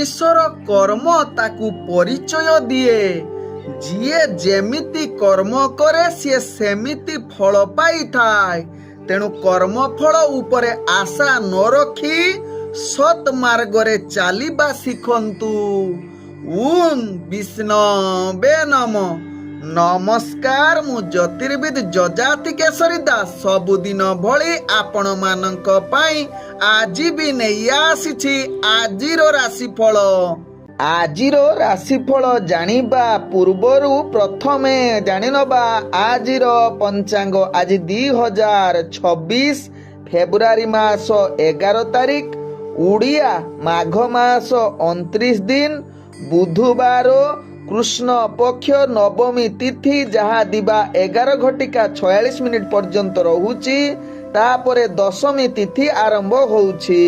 ମଣିଷର କର୍ମ ତାକୁ ପରିଚୟ ଦିଏ। ଯିଏ ଯେମିତି କର୍ମ କରେ ସିଏ ସେମିତି ଫଳ ପାଇଥାଏ। ତେଣୁ କର୍ମଫଳ ଉପରେ ଆଶା ନ ରଖି ସତ୍ ମାର୍ଗରେ ଚାଲିବା ଶିଖନ୍ତୁ। ବିଷ୍ଣବେ ନମଃ। ନମସ୍କାର, ମୁଁ ଜ୍ୟୋତିର୍ବିଦ ଯଜାତି କେଶରୀ ଦାସ ସବୁଦିନ ଭଳି ଆପଣମାନଙ୍କ ପାଇଁ ଆଜି ବି ନେଇ ଆସିଛି ଆଜିର ରାଶିଫଳ। ଆଜିର ରାଶିଫଳ ଜାଣିବା ପୂର୍ବରୁ ପ୍ରଥମେ ଜାଣିନେବା ଆଜିର ପଞ୍ଚାଙ୍ଗ। ଆଜି 2026 ଫେବୃଆରୀ ମାସ 11 ତାରିଖ, ଓଡ଼ିଆ ମାଘ ମାସ 29 ଦିନ, ବୁଧବାର, କୃଷ୍ଣ ପକ୍ଷ ନବମୀ ତିଥି, ଯାହା ଦିବା 11:46 ପର୍ଯ୍ୟନ୍ତ ରହୁଛି। ତାପରେ ଦଶମୀ ତିଥି ଆରମ୍ଭ ହେଉଛି।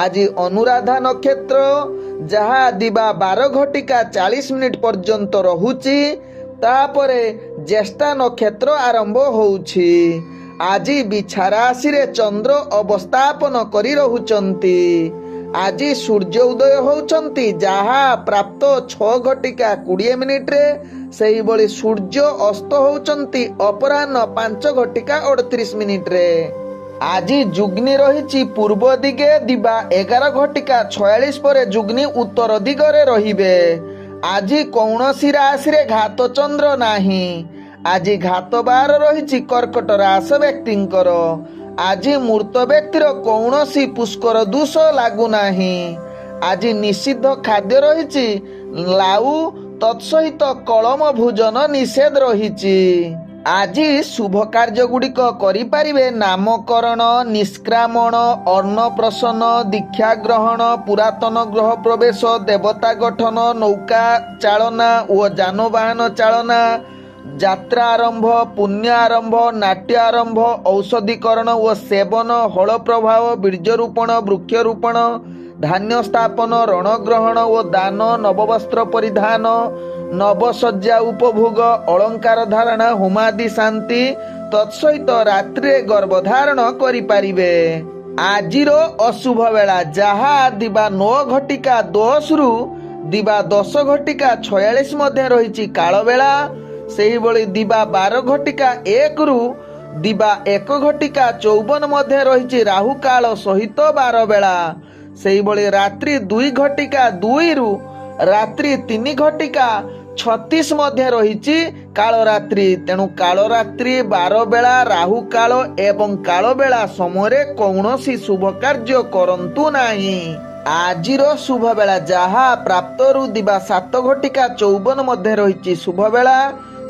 ଆଜି ଅନୁରାଧା ନକ୍ଷତ୍ର, ଯାହା ଦିବା 12:40 ପର୍ଯ୍ୟନ୍ତ ରହୁଛି। ତାପରେ ଜ୍ୟେଷ୍ଠା ନକ୍ଷତ୍ର ଆରମ୍ଭ ହେଉଛି। ଆଜି ବିଛା ରାଶିରେ ଚନ୍ଦ୍ର ଅବସ୍ଥାପନ କରି ରହୁଛନ୍ତି। ଆଜି ସୂର୍ଯ୍ୟ ଉଦୟ ହେଉଛନ୍ତି, ଯାହା ପ୍ରାପ୍ତ 6:20 ସେହିଭଳି ସୂର୍ଯ୍ୟ ଅସ୍ତ ହେଉଛନ୍ତି ଅପରାହ୍ନ 5:38। ଆଜି ଯୁଗ୍ନି ରହିଛି ପୂର୍ବ ଦିଗେ ଦିବା 11:46 ପରେ ଯୁଗ୍ନି ଉତ୍ତର ଦିଗରେ ରହିବେ। ଆଜି କୌଣସି ରାଶିରେ ଘାତ ଚନ୍ଦ୍ର ନାହିଁ। ଆଜି ଘାତ ବାର ରହିଛି କର୍କଟ ରାଶି ବ୍ୟକ୍ତିଙ୍କର। ଆଜି ମୃତ ବ୍ୟକ୍ତିର କୌଣସି ପୁଷ୍କର ଦୋଷ ଲାଗୁନାହିଁ। ଆଜି ନିଷିଦ୍ଧ ଖାଦ୍ୟ ରହିଛି ଲାଉ, ତତ୍ସହିତ କଳମ ଭୋଜନ ନିଷେଧ ରହିଛି। ଆଜି ଶୁଭ କାର୍ଯ୍ୟ ଗୁଡ଼ିକ କରିପାରିବେ ନାମକରଣ, ନିଷ୍କ୍ରାମଣ, ଅନ୍ନପ୍ରସନ୍ନ, ଦୀକ୍ଷା ଗ୍ରହଣ, ପୁରାତନ ଗ୍ରହ ପ୍ରବେଶ, ଦେବତା ଗଠନ, ନୌକା ଚାଳନା ଓ ଯାନବାହନ ଚାଳନା, ଯାତ୍ରା ଆରମ୍ଭ, ପୁଣ୍ୟ ଆରମ୍ଭ, ନାଟ୍ୟ ଆରମ୍ଭ, ଔଷଧୀକରଣ ଓ ସେବନ, ହଳ ପ୍ରଭାବ, ବୀର୍ଯ୍ୟରୋପଣ, ବୃକ୍ଷରୋପଣ, ଧାନ୍ୟ ସ୍ଥାପନ, ରଣଗ୍ରହଣ ଓ ଦାନ, ନବବସ୍ତ୍ର ପରିଧାନ, ନବଶଯ୍ୟା ଉପଭୋଗ, ଅଳଙ୍କାର ଧାରଣା, ହୋମାଦି ଶାନ୍ତି, ତତ୍ସହିତ ରାତ୍ରିରେ ଗର୍ଭଧାରଣ କରିପାରିବେ। ଆଜିର ଅଶୁଭ ବେଳା, ଯାହା ଦିବା 9:10 ଦିବା 10:46 ମଧ୍ୟ ରହିଛି କାଳବେଳା। ସେହିଭଳି ଦିବା 12:01 ଦିବା 1:54 ମଧ୍ୟ ରହିଛି ରାହୁ କାଳ ସହିତ 12 ବେଳା। ସେହିଭଳି ରାତ୍ରି 2:02 ରାତ୍ରି 3:36 ମଧ୍ୟ ରହିଛି କାଳରାତ୍ରି। ତେଣୁ କାଳରାତ୍ରି, 12 ବେଳା, ରାହୁ କାଳ ଏବଂ କାଳବେଳା ସମୟରେ କୌଣସି ଶୁଭ କାର୍ଯ୍ୟ କରନ୍ତୁ ନାହିଁ। ଆଜିର ଶୁଭ ବେଳା, ଯାହା ପ୍ରାପ୍ତରୁ ଦିବା 7:54 ମଧ୍ୟ ରହିଛି ଶୁଭ ବେଳା।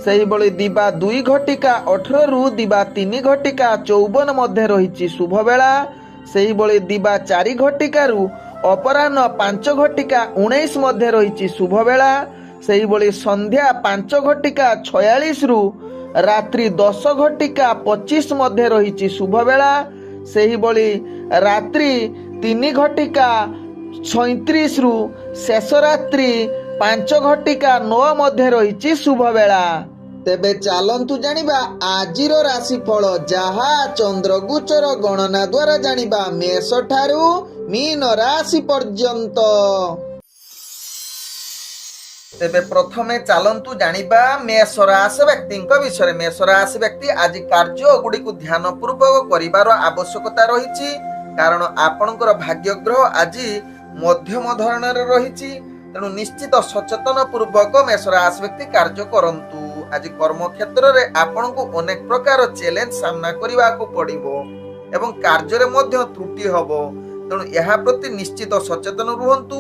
ସେହିଭଳି ଦିବା 2:18 ଦିବା 3:54 ମଧ୍ୟ ରହିଛି ଶୁଭ ବେଳା। ସେହିଭଳି ଦିବା 4:00 ଅପରାହ୍ନ 5:19 ମଧ୍ୟ ରହିଛି ଶୁଭ ବେଳା। ସେହିଭଳି ସନ୍ଧ୍ୟା 5:46 ରାତ୍ରି 10:25 ମଧ୍ୟ ରହିଛି ଶୁଭ ବେଳା। ସେହିଭଳି ରାତ୍ରି 3:37 ଶେଷ ରାତ୍ରି 5:09 ମଧ୍ୟ ରହିଛି ଶୁଭ ବେଳା। ତେବେ ଚାଲନ୍ତୁ ଜାଣିବା ଆଜିର ରାଶିଫଳ, ଯାହା ଚନ୍ଦ୍ରଗୋଚର ଗଣନା ଦ୍ୱାରା ଜାଣିବା ମେଷ ଠାରୁ ମୀନ ରାଶି ପର୍ଯ୍ୟନ୍ତ। ତେବେ ପ୍ରଥମେ ଚାଲନ୍ତୁ ଜାଣିବା ମେଷ ରାଶି ବ୍ୟକ୍ତିଙ୍କ ବିଷୟରେ। ମେଷ ରାଶି ବ୍ୟକ୍ତି ଆଜି କାର୍ଯ୍ୟ ଗୁଡ଼ିକୁ ଧ୍ୟାନ ପୂର୍ବକ କରିବାର ଆବଶ୍ୟକତା ରହିଛି, କାରଣ ଆପଣଙ୍କର ଭାଗ୍ୟ ଗ୍ରହ ଆଜି ମଧ୍ୟମ ଧରଣରେ ରହିଛି। ତେଣୁ ନିଶ୍ଚିତ ସଚେତନ ପୂର୍ବକ ମେଷ ରାଶି ବ୍ୟକ୍ତି କାର୍ଯ୍ୟ କରନ୍ତୁ। ଆଜି କର୍ମକ୍ଷେତ୍ରରେ ଆପଣଙ୍କୁ ଅନେକ ପ୍ରକାର ଚ୍ୟାଲେଞ୍ଜ ସାମ୍ନା କରିବାକୁ ପଡ଼ିବ ଏବଂ କାର୍ଯ୍ୟରେ ମଧ୍ୟ ତ୍ରୁଟି ହେବ। ତେଣୁ ଏହା ପ୍ରତି ନିଶ୍ଚିତ ସଚେତନ ରୁହନ୍ତୁ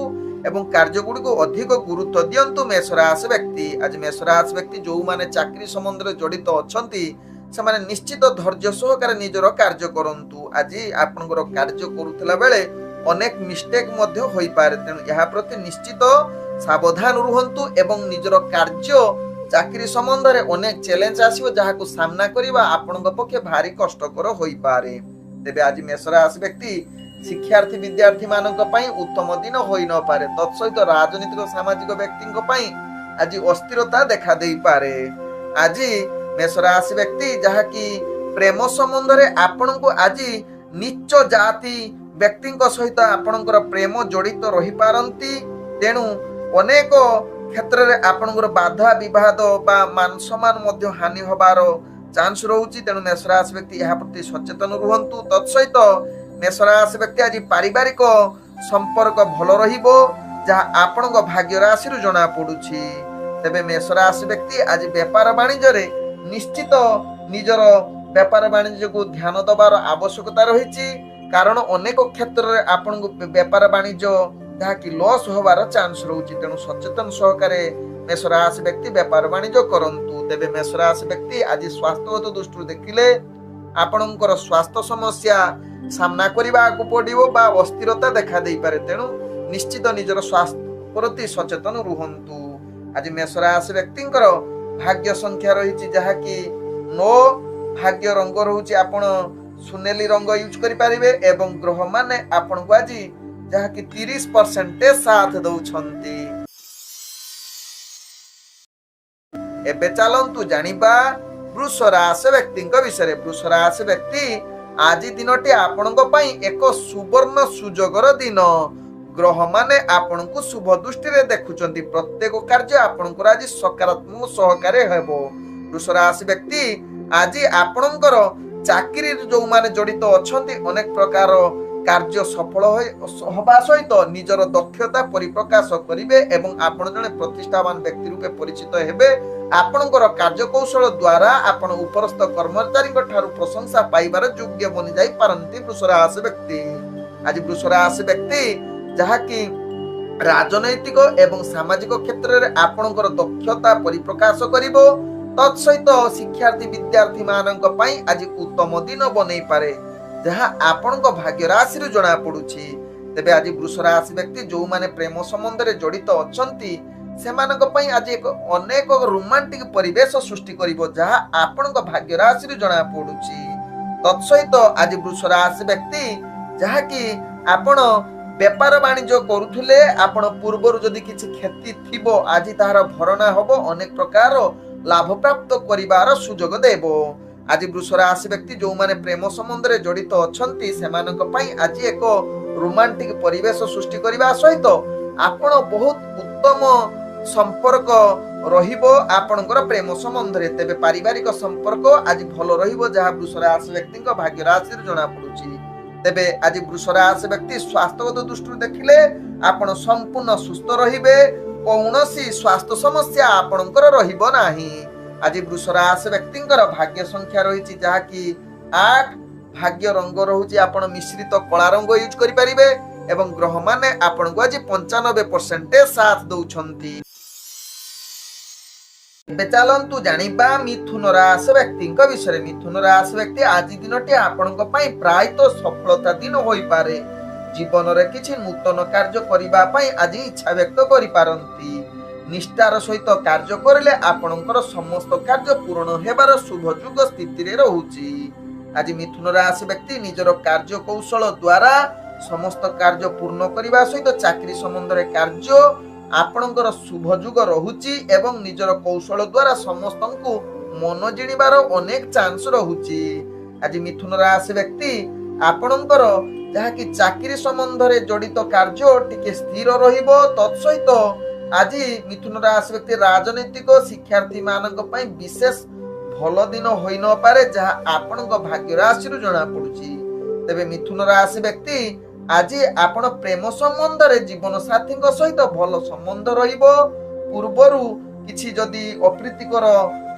ଏବଂ କାର୍ଯ୍ୟଗୁଡ଼ିକୁ ଅଧିକ ଗୁରୁତ୍ୱ ଦିଅନ୍ତୁ ମେଷ ରାଶି ବ୍ୟକ୍ତି। ଆଜି ମେଷ ରାଶି ବ୍ୟକ୍ତି ଯେଉଁମାନେ ଚାକିରି ସମ୍ବନ୍ଧରେ ଜଡ଼ିତ ଅଛନ୍ତି, ସେମାନେ ନିଶ୍ଚିତ ଧୈର୍ଯ୍ୟ ସହକାରେ ନିଜର କାର୍ଯ୍ୟ କରନ୍ତୁ। ଆଜି ଆପଣଙ୍କର କାର୍ଯ୍ୟ କରୁଥିଲା ବେଳେ ଅନେକ ମିଷ୍ଟେକ୍ ମଧ୍ୟ ହୋଇପାରେ। ତେଣୁ ଏହା ପ୍ରତି ନିଶ୍ଚିତ ସାବଧାନ ରୁହନ୍ତୁ ଏବଂ ନିଜର କାର୍ଯ୍ୟ ଚାକିରି ସମ୍ବନ୍ଧରେ ଅନେକ ଚ୍ୟାଲେଞ୍ଜ ଆସିବ, ଯାହାକୁ ସାମ୍ନା କରିବା ଆପଣଙ୍କ ପକ୍ଷେ ଭାରି କଷ୍ଟକର ହୋଇପାରେ। ତେବେ ଆଜି ମେଷ ରାଶି ବ୍ୟକ୍ତି ଶିକ୍ଷାର୍ଥୀ ବିଦ୍ୟାର୍ଥୀ ମାନଙ୍କ ପାଇଁ ଉତ୍ତମ ଦିନ ହୋଇନପାରେ। ତତ୍ସହିତ ରାଜନୈତିକ ସାମାଜିକ ବ୍ୟକ୍ତିଙ୍କ ପାଇଁ ଆଜି ଅସ୍ଥିରତା ଦେଖା ଦେଇପାରେ। ଆଜି ମେଷ ରାଶି ବ୍ୟକ୍ତି ଯାହାକି ପ୍ରେମ ସମ୍ବନ୍ଧରେ ଆପଣଙ୍କୁ ଆଜି ନିଚ୍ଚ ଜାତି ବ୍ୟକ୍ତିଙ୍କ ସହିତ ଆପଣଙ୍କର ପ୍ରେମ ଜଡ଼ିତ ରହିପାରନ୍ତି। ତେଣୁ ଅନେକ କ୍ଷେତ୍ରରେ ଆପଣଙ୍କର ବାଧା ବିବାଦ ବା ମାନ ସମ୍ମାନ ମଧ୍ୟ ହାନି ହେବାର ଚାନ୍ସ ରହୁଛି। ତେଣୁ ମେଷ ରାଶି ବ୍ୟକ୍ତି ଏହା ପ୍ରତି ସଚେତନ ରୁହନ୍ତୁ। ତତ୍ସହିତ ମେଷ ରାଶି ବ୍ୟକ୍ତି ଆଜି ପାରିବାରିକ ସମ୍ପର୍କ ଭଲ ରହିବ, ଯାହା ଆପଣଙ୍କ ଭାଗ୍ୟ ରାଶିରୁ ଜଣା ପଡୁଛି। ତେବେ ମେଷ ରାଶି ବ୍ୟକ୍ତି ଆଜି ବେପାର ବାଣିଜ୍ୟରେ ନିଶ୍ଚିତ ନିଜର ବେପାର ବାଣିଜ୍ୟକୁ ଧ୍ୟାନ ଦେବାର ଆବଶ୍ୟକତା ରହିଛି, କାରଣ ଅନେକ କ୍ଷେତ୍ରରେ ଆପଣଙ୍କୁ ବେପାର ବାଣିଜ୍ୟ ଯାହାକି ଲସ୍ ହେବାର ଚାନ୍ସ ରହୁଛି। ତେଣୁ ସଚେତନ ସହକାରେ ମେଷ ରାଶି ବ୍ୟକ୍ତି ବେପାର ବାଣିଜ୍ୟ କରନ୍ତୁ। ତେବେ ମେଷ ରାଶି ବ୍ୟକ୍ତି ଆଜି ସ୍ୱାସ୍ଥ୍ୟଗତ ଦୃଷ୍ଟିରୁ ଦେଖିଲେ ଆପଣଙ୍କର ସ୍ୱାସ୍ଥ୍ୟ ସମସ୍ୟା ସାମ୍ନା କରିବାକୁ ପଡିବ ବା ଅସ୍ଥିରତା ଦେଖା ଦେଇପାରେ। ତେଣୁ ନିଶ୍ଚିତ ନିଜର ସ୍ୱାସ୍ଥ୍ୟ ପ୍ରତି ସଚେତନ ରୁହନ୍ତୁ। ଆଜି ମେଷ ରାଶି ବ୍ୟକ୍ତିଙ୍କର ଭାଗ୍ୟ ସଂଖ୍ୟା ରହିଛି ଯାହାକି 9, ଭାଗ୍ୟ ରଙ୍ଗ ରହୁଛି ଆପଣ ସୁନେଲି ରଙ୍ଗ ୟୁଜ କରିପାରିବେ ଏବଂ ଗ୍ରହ ମାନେ ଆପଣଙ୍କୁ ଆଜି ଯାହାକି 30% ସାଥ ଦଉଛନ୍ତି। ଏବେ ଚାଲନ୍ତୁ ଜାଣିବା ବୃଷ ରାଶି ବ୍ୟକ୍ତିଙ୍କ ବିଷୟରେ। ବୃଷ ରାଶି ବ୍ୟକ୍ତି ଆଜି ଦିନଟି ଆପଣଙ୍କ ପାଇଁ ଏକ ସୁବର୍ଣ୍ଣ ସୁଯୋଗର ଦିନ। ଗ୍ରହ ମାନେ ଆପଣଙ୍କୁ ଶୁଭ ଦୃଷ୍ଟିରେ ଦେଖୁଛନ୍ତି। ପ୍ରତ୍ୟେକ କାର୍ଯ୍ୟ ଆପଣଙ୍କର ଆଜି ସକାରାତ୍ମକ ସହକାରେ ହେବ। ବୃଷ ରାଶି ବ୍ୟକ୍ତି ଆଜି ଆପଣଙ୍କର ଚାକିରିରେ ଯୋଉମାନେ ଜଡିତ ଅଛନ୍ତି ଅନେକ ପ୍ରକାର କାର୍ଯ୍ୟ ସଫଳ ହେବା ସହିତ ନିଜର ଦକ୍ଷତା ପରିପ୍ରକାଶ କରିବେ ଏବଂ ଆପଣ ଜଣେ ପ୍ରତିଷ୍ଠାବାନ ବ୍ୟକ୍ତି ରୂପେ ପରିଚିତ ହେବେ। ଆପଣଙ୍କର କାର୍ଯ୍ୟକୌଶଳ ଦ୍ୱାରା ଆପଣ ଉପରସ୍ଥ କର୍ମଚାରୀଙ୍କ ଠାରୁ ପ୍ରଶଂସା ପାଇବାର ଯୋଗ୍ୟ ବନି ଯାଇପାରନ୍ତି ବୃଷ ରାଶି ବ୍ୟକ୍ତି। ଆଜି ବୃଷ ରାଶି ବ୍ୟକ୍ତି ଯାହାକି ରାଜନୈତିକ ଏବଂ ସାମାଜିକ କ୍ଷେତ୍ରରେ ଆପଣଙ୍କର ଦକ୍ଷତା ପରିପ୍ରକାଶ କରିବ। ତତ୍ସହିତ ଶିକ୍ଷାର୍ଥୀ ବିଦ୍ୟାର୍ଥୀ ମାନଙ୍କ ପାଇଁ ଆଜି ଉତ୍ତମ ଦିନ ବନେଇପାରେ, ଯାହା ଆପଣଙ୍କ ଭାଗ୍ୟ ରାଶିରୁ ଜଣା ପଡୁଛି। ତେବେ ଆଜି ବୃଷ ରାଶି ବ୍ୟକ୍ତି ଯୋଉମାନେ ପ୍ରେମ ସମ୍ବନ୍ଧରେ ଜଡିତ ଅଛନ୍ତି ସେମାନଙ୍କ ପାଇଁ ଆଜି ଏକ ଅନେକ ରୋମାଣ୍ଟିକ ପରିବେଶ ସୃଷ୍ଟି କରିବ, ଯାହା ଆପଣଙ୍କ ଭାଗ୍ୟ ରାଶିରୁ ଜଣା ପଡୁଛି। ତତ୍ସହିତ ଆଜି ବୃଷ ରାଶି ବ୍ୟକ୍ତି ଯାହାକି ଆପଣ ବେପାର ବାଣିଜ୍ୟ କରୁଥିଲେ, ଆପଣ ପୂର୍ବରୁ ଯଦି କିଛି କ୍ଷତି ଥିବ ଆଜି ତାହାର ଭରଣା ହବ, ଅନେକ ପ୍ରକାର ଲାଭ ପ୍ରାପ୍ତ କରିବାର ସୁଯୋଗ ଦେବ। ଆଜି ବୃଷ ରାଶି ବ୍ୟକ୍ତି ଯୋଉମାନେ ପ୍ରେମ ସମ୍ବନ୍ଧରେ ଜଡିତ ଅଛନ୍ତି ସେମାନଙ୍କ ପାଇଁ ଆଜି ଏକ ରୋମାଣ୍ଟିକ ପରିବେଶ ସୃଷ୍ଟି କରିବା ସହିତ ଆପଣ ବହୁତ ଉତ୍ତମ ସମ୍ପର୍କ ରହିବ ଆପଣଙ୍କର ପ୍ରେମ ସମ୍ବନ୍ଧରେ। ତେବେ ପାରିବାରିକ ସମ୍ପର୍କ ଆଜି ଭଲ ରହିବ, ଯାହା ବୃଷ ରାଶି ବ୍ୟକ୍ତିଙ୍କ ଭାଗ୍ୟ ରାଶିରୁ ଜଣା ପଡୁଛି। ତେବେ ଆଜି ବୃଷ ରାଶି ବ୍ୟକ୍ତି ସ୍ୱାସ୍ଥ୍ୟଗତ ଦୃଷ୍ଟିରୁ ଦେଖିଲେ ଆପଣ ସମ୍ପୂର୍ଣ୍ଣ ସୁସ୍ଥ ରହିବେ, କୌଣସି ସ୍ୱାସ୍ଥ୍ୟ ସମସ୍ୟା ଆପଣଙ୍କର ରହିବ ନାହିଁ। ଆଜି ବୃଷ ରାଶି ବ୍ୟକ୍ତିଙ୍କର ଭାଗ୍ୟ ସଂଖ୍ୟା ରହିଛି ଯାହାକି 8, ଭାଗ୍ୟ ରଙ୍ଗ ରହୁଛି ଆପଣ ମିଶ୍ରିତ କଳା ରଙ୍ଗ ୟୁଜ କରିପାରିବେ ଏବଂ ଗ୍ରହ ମାନେ ଆପଣଙ୍କୁ ଆଜି 95% ସାଥ ଦଉଛନ୍ତି। ଏବେ ଚାଲନ୍ତୁ ଜାଣିବା ମିଥୁନ ରାଶି ବ୍ୟକ୍ତିଙ୍କ ବିଷୟରେ। ମିଥୁନ ରାଶି ବ୍ୟକ୍ତି ଆଜି ଦିନଟି ଆପଣଙ୍କ ପାଇଁ ପ୍ରାୟତଃ ସଫଳତା ଦିନ ହୋଇପାରେ। ଜୀବନରେ କିଛି ନୂତନ କାର୍ଯ୍ୟ କରିବା ପାଇଁ ଆଜି ଇଚ୍ଛା ବ୍ୟକ୍ତ କରିପାରନ୍ତି। ନିଷ୍ଠାର ସହିତ କାର୍ଯ୍ୟ କରିଲେ ଆପଣଙ୍କର ସମସ୍ତ କାର୍ଯ୍ୟ ପୂରଣ ହେବାର ଶୁଭ ଯୁଗ ସ୍ଥିତିରେ ରହୁଛି। ଆଜି ମିଥୁନ ରାଶି ବ୍ୟକ୍ତି ନିଜର କାର୍ଯ୍ୟ କୌଶଳ ଦ୍ୱାରା ସମସ୍ତ କାର୍ଯ୍ୟ ପୂର୍ଣ୍ଣ କରିବା ସହିତ ଚାକିରି ସମ୍ବନ୍ଧରେ କାର୍ଯ୍ୟ ଆପଣଙ୍କର ଶୁଭ ଯୁଗ ରହୁଛି ଏବଂ ନିଜର କୌଶଳ ଦ୍ୱାରା ସମସ୍ତଙ୍କୁ ମନ ଜିଣିବାର ଅନେକ ଚାନ୍ସ ରହୁଛି। ଆଜି ମିଥୁନ ରାଶି ବ୍ୟକ୍ତି ଆପଣଙ୍କର ଯାହାକି ଚାକିରି ସମ୍ବନ୍ଧରେ ଜଡିତ କାର୍ଯ୍ୟ ଟିକେ ସ୍ଥିର ରହିବ। ତତ୍ସହିତ ଆଜି ମିଥୁନ ରାଶି ବ୍ୟକ୍ତି ରାଜନୈତିକ ଶିକ୍ଷାର୍ଥୀ ମାନଙ୍କ ପାଇଁ ବିଶେଷ ଭଲ ଦିନ ହୋଇନପାରେ, ଯାହା ଆପଣଙ୍କ ଭାଗ୍ୟ ରାଶିରୁ ଜଣା ପଡୁଛି। ତେବେ ମିଥୁନ ରାଶି ବ୍ୟକ୍ତି ଆଜି ଆପଣ ପ୍ରେମ ସମ୍ବନ୍ଧରେ ଜୀବନ ସାଥୀଙ୍କ ସହିତ ଭଲ ସମ୍ବନ୍ଧ ରହିବ। ପୂର୍ବରୁ କିଛି ଯଦି ଅପ୍ରୀତିକର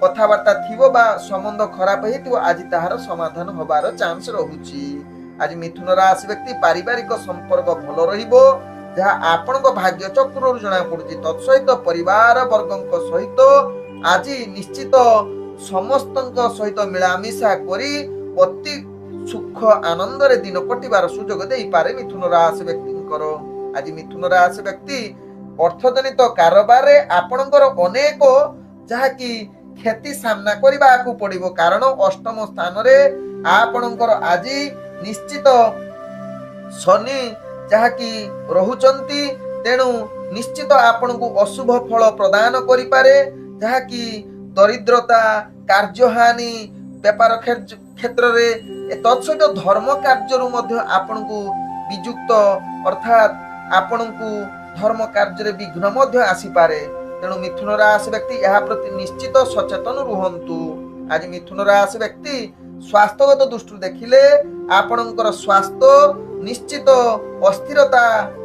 କଥାବାର୍ତ୍ତା ଥିବ ବା ସମ୍ବନ୍ଧ ଖରାପ ହେଇଥିବ ଆଜି ତାହାର ସମାଧାନ ହବାର ଚାନ୍ସ ରହୁଛି। ଆଜି ମିଥୁନ ରାଶି ବ୍ୟକ୍ତି ପାରିବାରିକ ସମ୍ପର୍କ ଭଲ ରହିବ, ଯାହା ଆପଣଙ୍କ ଭାଗ୍ୟ ଚକ୍ରରୁ ଜଣା ପଡୁଛି। ତତ୍ସହିତ ପରିବାର ବର୍ଗଙ୍କ ସହିତ ଆଜି ନିଶ୍ଚିତ ସମସ୍ତଙ୍କ ସହିତ ମିଳାମିଶା କରି ଅତି ସୁଖ ଆନନ୍ଦରେ ଦିନ କଟିବାର ସୁଯୋଗ ଦେଇପାରେ ମିଥୁନ ରାଶି ବ୍ୟକ୍ତିଙ୍କର। ଆଜି ମିଥୁନ ରାଶି ବ୍ୟକ୍ତି ଅର୍ଥଜନିତ କାରବାରରେ ଆପଣଙ୍କର ଅନେକ ଯାହାକି କ୍ଷତି ସାମ୍ନା କରିବାକୁ ପଡିବ, କାରଣ ଅଷ୍ଟମ ସ୍ଥାନରେ ଆପଣଙ୍କର ଆଜି ନିଶ୍ଚିତ ଶନି ଯାହାକି ରହୁଛନ୍ତି। ତେଣୁ ନିଶ୍ଚିତ ଆପଣଙ୍କୁ ଅଶୁଭ ଫଳ ପ୍ରଦାନ କରିପାରେ, ଯାହାକି ଦରିଦ୍ରତା, କାର୍ଯ୍ୟହାନି, ବେପାର କ୍ଷେତ୍ରରେ ତତ୍ସହିତ ଧର୍ମ କାର୍ଯ୍ୟରୁ ମଧ୍ୟ ଆପଣଙ୍କୁ ବିଯୁକ୍ତ ଅର୍ଥାତ୍ ଆପଣଙ୍କୁ ଧର୍ମ କାର୍ଯ୍ୟରେ ବିଘ୍ନ ମଧ୍ୟ ଆସିପାରେ। ତେଣୁ ମିଥୁନ ରାଶି ବ୍ୟକ୍ତି ଏହା ପ୍ରତି ନିଶ୍ଚିତ ସଚେତନ ରୁହନ୍ତୁ। ଆଜି ମିଥୁନ ରାଶି ବ୍ୟକ୍ତି ସ୍ୱାସ୍ଥ୍ୟଗତ ଦୃଷ୍ଟିରୁ ଦେଖିଲେ ଆପଣଙ୍କର ସ୍ୱାସ୍ଥ୍ୟ ନିଶ୍ଚିତ ଅସ୍ଥିରତା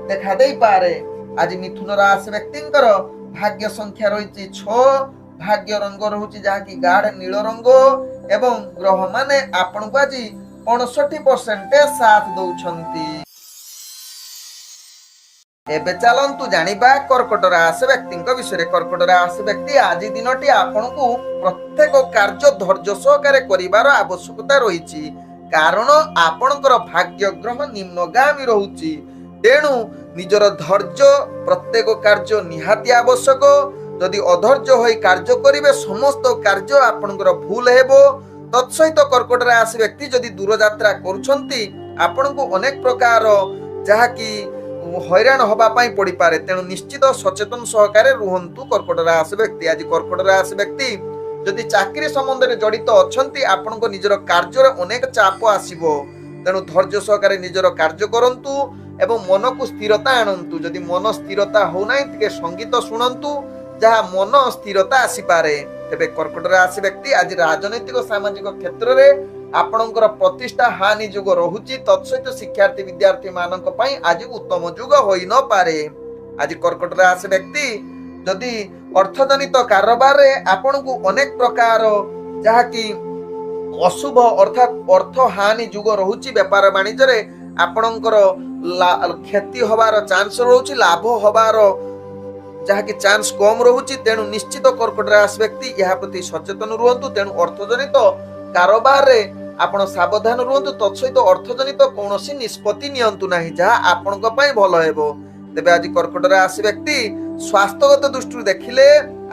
ଦେଖା ଦେଇପାରେ। ଆଜି ମିଥୁନ ରାଶି ବ୍ୟକ୍ତିଙ୍କର ଭାଗ୍ୟ ସଂଖ୍ୟା ରହିଛି 6, ଭାଗ୍ୟ ରଙ୍ଗ ରହୁଛି ଯାହାକି ଗାଢ ନୀଳ ରଙ୍ଗ ଏବଂ ଗ୍ରହ ମାନେ ଆପଣଙ୍କୁ ଆଜି 65% ସାଥ ଦଉଛନ୍ତି। ଏବେ ଚାଲନ୍ତୁ ଜାଣିବା କର୍କଟ ରାଶି ବ୍ୟକ୍ତିଙ୍କ ବିଷୟରେ। କର୍କଟ ରାଶି ବ୍ୟକ୍ତି ଆଜି ଦିନଟି ଆପଣଙ୍କୁ ପ୍ରତ୍ୟେକ କାର୍ଯ୍ୟ ଧୈର୍ଯ୍ୟ ସହକାରେ କରିବାର ଆବଶ୍ୟକତା ରହିଛି, କାରଣ ଆପଣଙ୍କର ଭାଗ୍ୟ ଗ୍ରହ ନିମ୍ନଗାମୀ ରହୁଛି। ତେଣୁ ନିଜର ଧୈର୍ଯ୍ୟ ପ୍ରତ୍ୟେକ କାର୍ଯ୍ୟ ନିହାତି ଆବଶ୍ୟକ। ଯଦି ଅଧୈର୍ଯ୍ୟ ହୋଇ କାର୍ଯ୍ୟ କରିବେ ସମସ୍ତ କାର୍ଯ୍ୟ ଆପଣଙ୍କର ଭୁଲ ହେବ। ତତ୍ସହିତ କର୍କଟ ରାଶି ବ୍ୟକ୍ତି ଯଦି ଦୂରଯାତ୍ରା କରୁଛନ୍ତି ଆପଣଙ୍କୁ ଅନେକ ପ୍ରକାର ଯାହାକି ହଇରାଣ ହବା ପାଇଁ ପଡିପାରେ। ତେଣୁ ନିଶ୍ଚିତ ସଚେତନ ସହକାରେ ରୁହନ୍ତୁ କର୍କଟ ରାଶି ବ୍ୟକ୍ତି। ଆଜି କର୍କଟ ରାଶି ବ୍ୟକ୍ତି ଯଦି ଚାକିରି ସମ୍ବନ୍ଧରେ ଜଡିତ ଅଛନ୍ତି ଆପଣଙ୍କ ନିଜର କାର୍ଯ୍ୟରେ ଅନେକ ଚାପ ଆସିବ। ତେଣୁ ଧୈର୍ଯ୍ୟ ସହକାରେ ନିଜର କାର୍ଯ୍ୟ କରନ୍ତୁ ଏବଂ ମନକୁ ସ୍ଥିରତା ଆଣନ୍ତୁ। ଯଦି ମନ ସ୍ଥିରତା ହଉନାହିଁ ଟିକେ ସଙ୍ଗୀତ ଶୁଣନ୍ତୁ, ଯାହା ମନ ସ୍ଥିରତା ଆସିପାରେ। ତେବେ କର୍କଟ ରାଶି ବ୍ୟକ୍ତି ଆଜି ରାଜନୈତିକ ସାମାଜିକ କ୍ଷେତ୍ରରେ ଆପଣଙ୍କର ପ୍ରତିଷ୍ଠା ହାନି ଯୁଗ ରହୁଛି। ତତ୍ସହିତ ଶିକ୍ଷାର୍ଥୀ ବିଦ୍ୟାର୍ଥୀ ମାନଙ୍କ ପାଇଁ ଆଜି ଉତ୍ତମ ଯୁଗ ହୋଇନପାରେ। ଆଜି କର୍କଟ ରାଶି ବ୍ୟକ୍ତି ଯଦି ଅର୍ଥଜନିତ କାରବାରରେ ଆପଣଙ୍କୁ ଅନେକ ପ୍ରକାର ଯାହାକି ଅଶୁଭ ଅର୍ଥାତ୍ ଅର୍ଥ ହାନି ଯୁଗ ରହୁଛି। ବେପାର ବାଣିଜ୍ୟରେ ଆପଣଙ୍କର କ୍ଷତି ହବାର ଚାନ୍ସ ରହୁଛି, ଲାଭ ହବାର ଯାହାକି ଚାନ୍ସ କମ ରହୁଛି। ତେଣୁ ନିଶ୍ଚିତ କର୍କଟ ରାଶି ବ୍ୟକ୍ତି ଏହା ପ୍ରତି ସଚେତନ ରୁହନ୍ତୁ। ତେଣୁ ଅର୍ଥଜନିତ କାରବାରରେ ଆପଣ ସାବଧାନ ରୁହନ୍ତୁ। ତତ୍ସହିତ ଅର୍ଥଜନିତ କୌଣସି ନିଷ୍ପତ୍ତି ନିଅନ୍ତୁ ନାହିଁ, ଯାହା ଆପଣଙ୍କ ପାଇଁ ଭଲ ହେବ। ତେବେ ଆଜି କର୍କଟ ରାଶି ବ୍ୟକ୍ତି ସ୍ୱାସ୍ଥ୍ୟଗତ ଦୃଷ୍ଟିରୁ ଦେଖିଲେ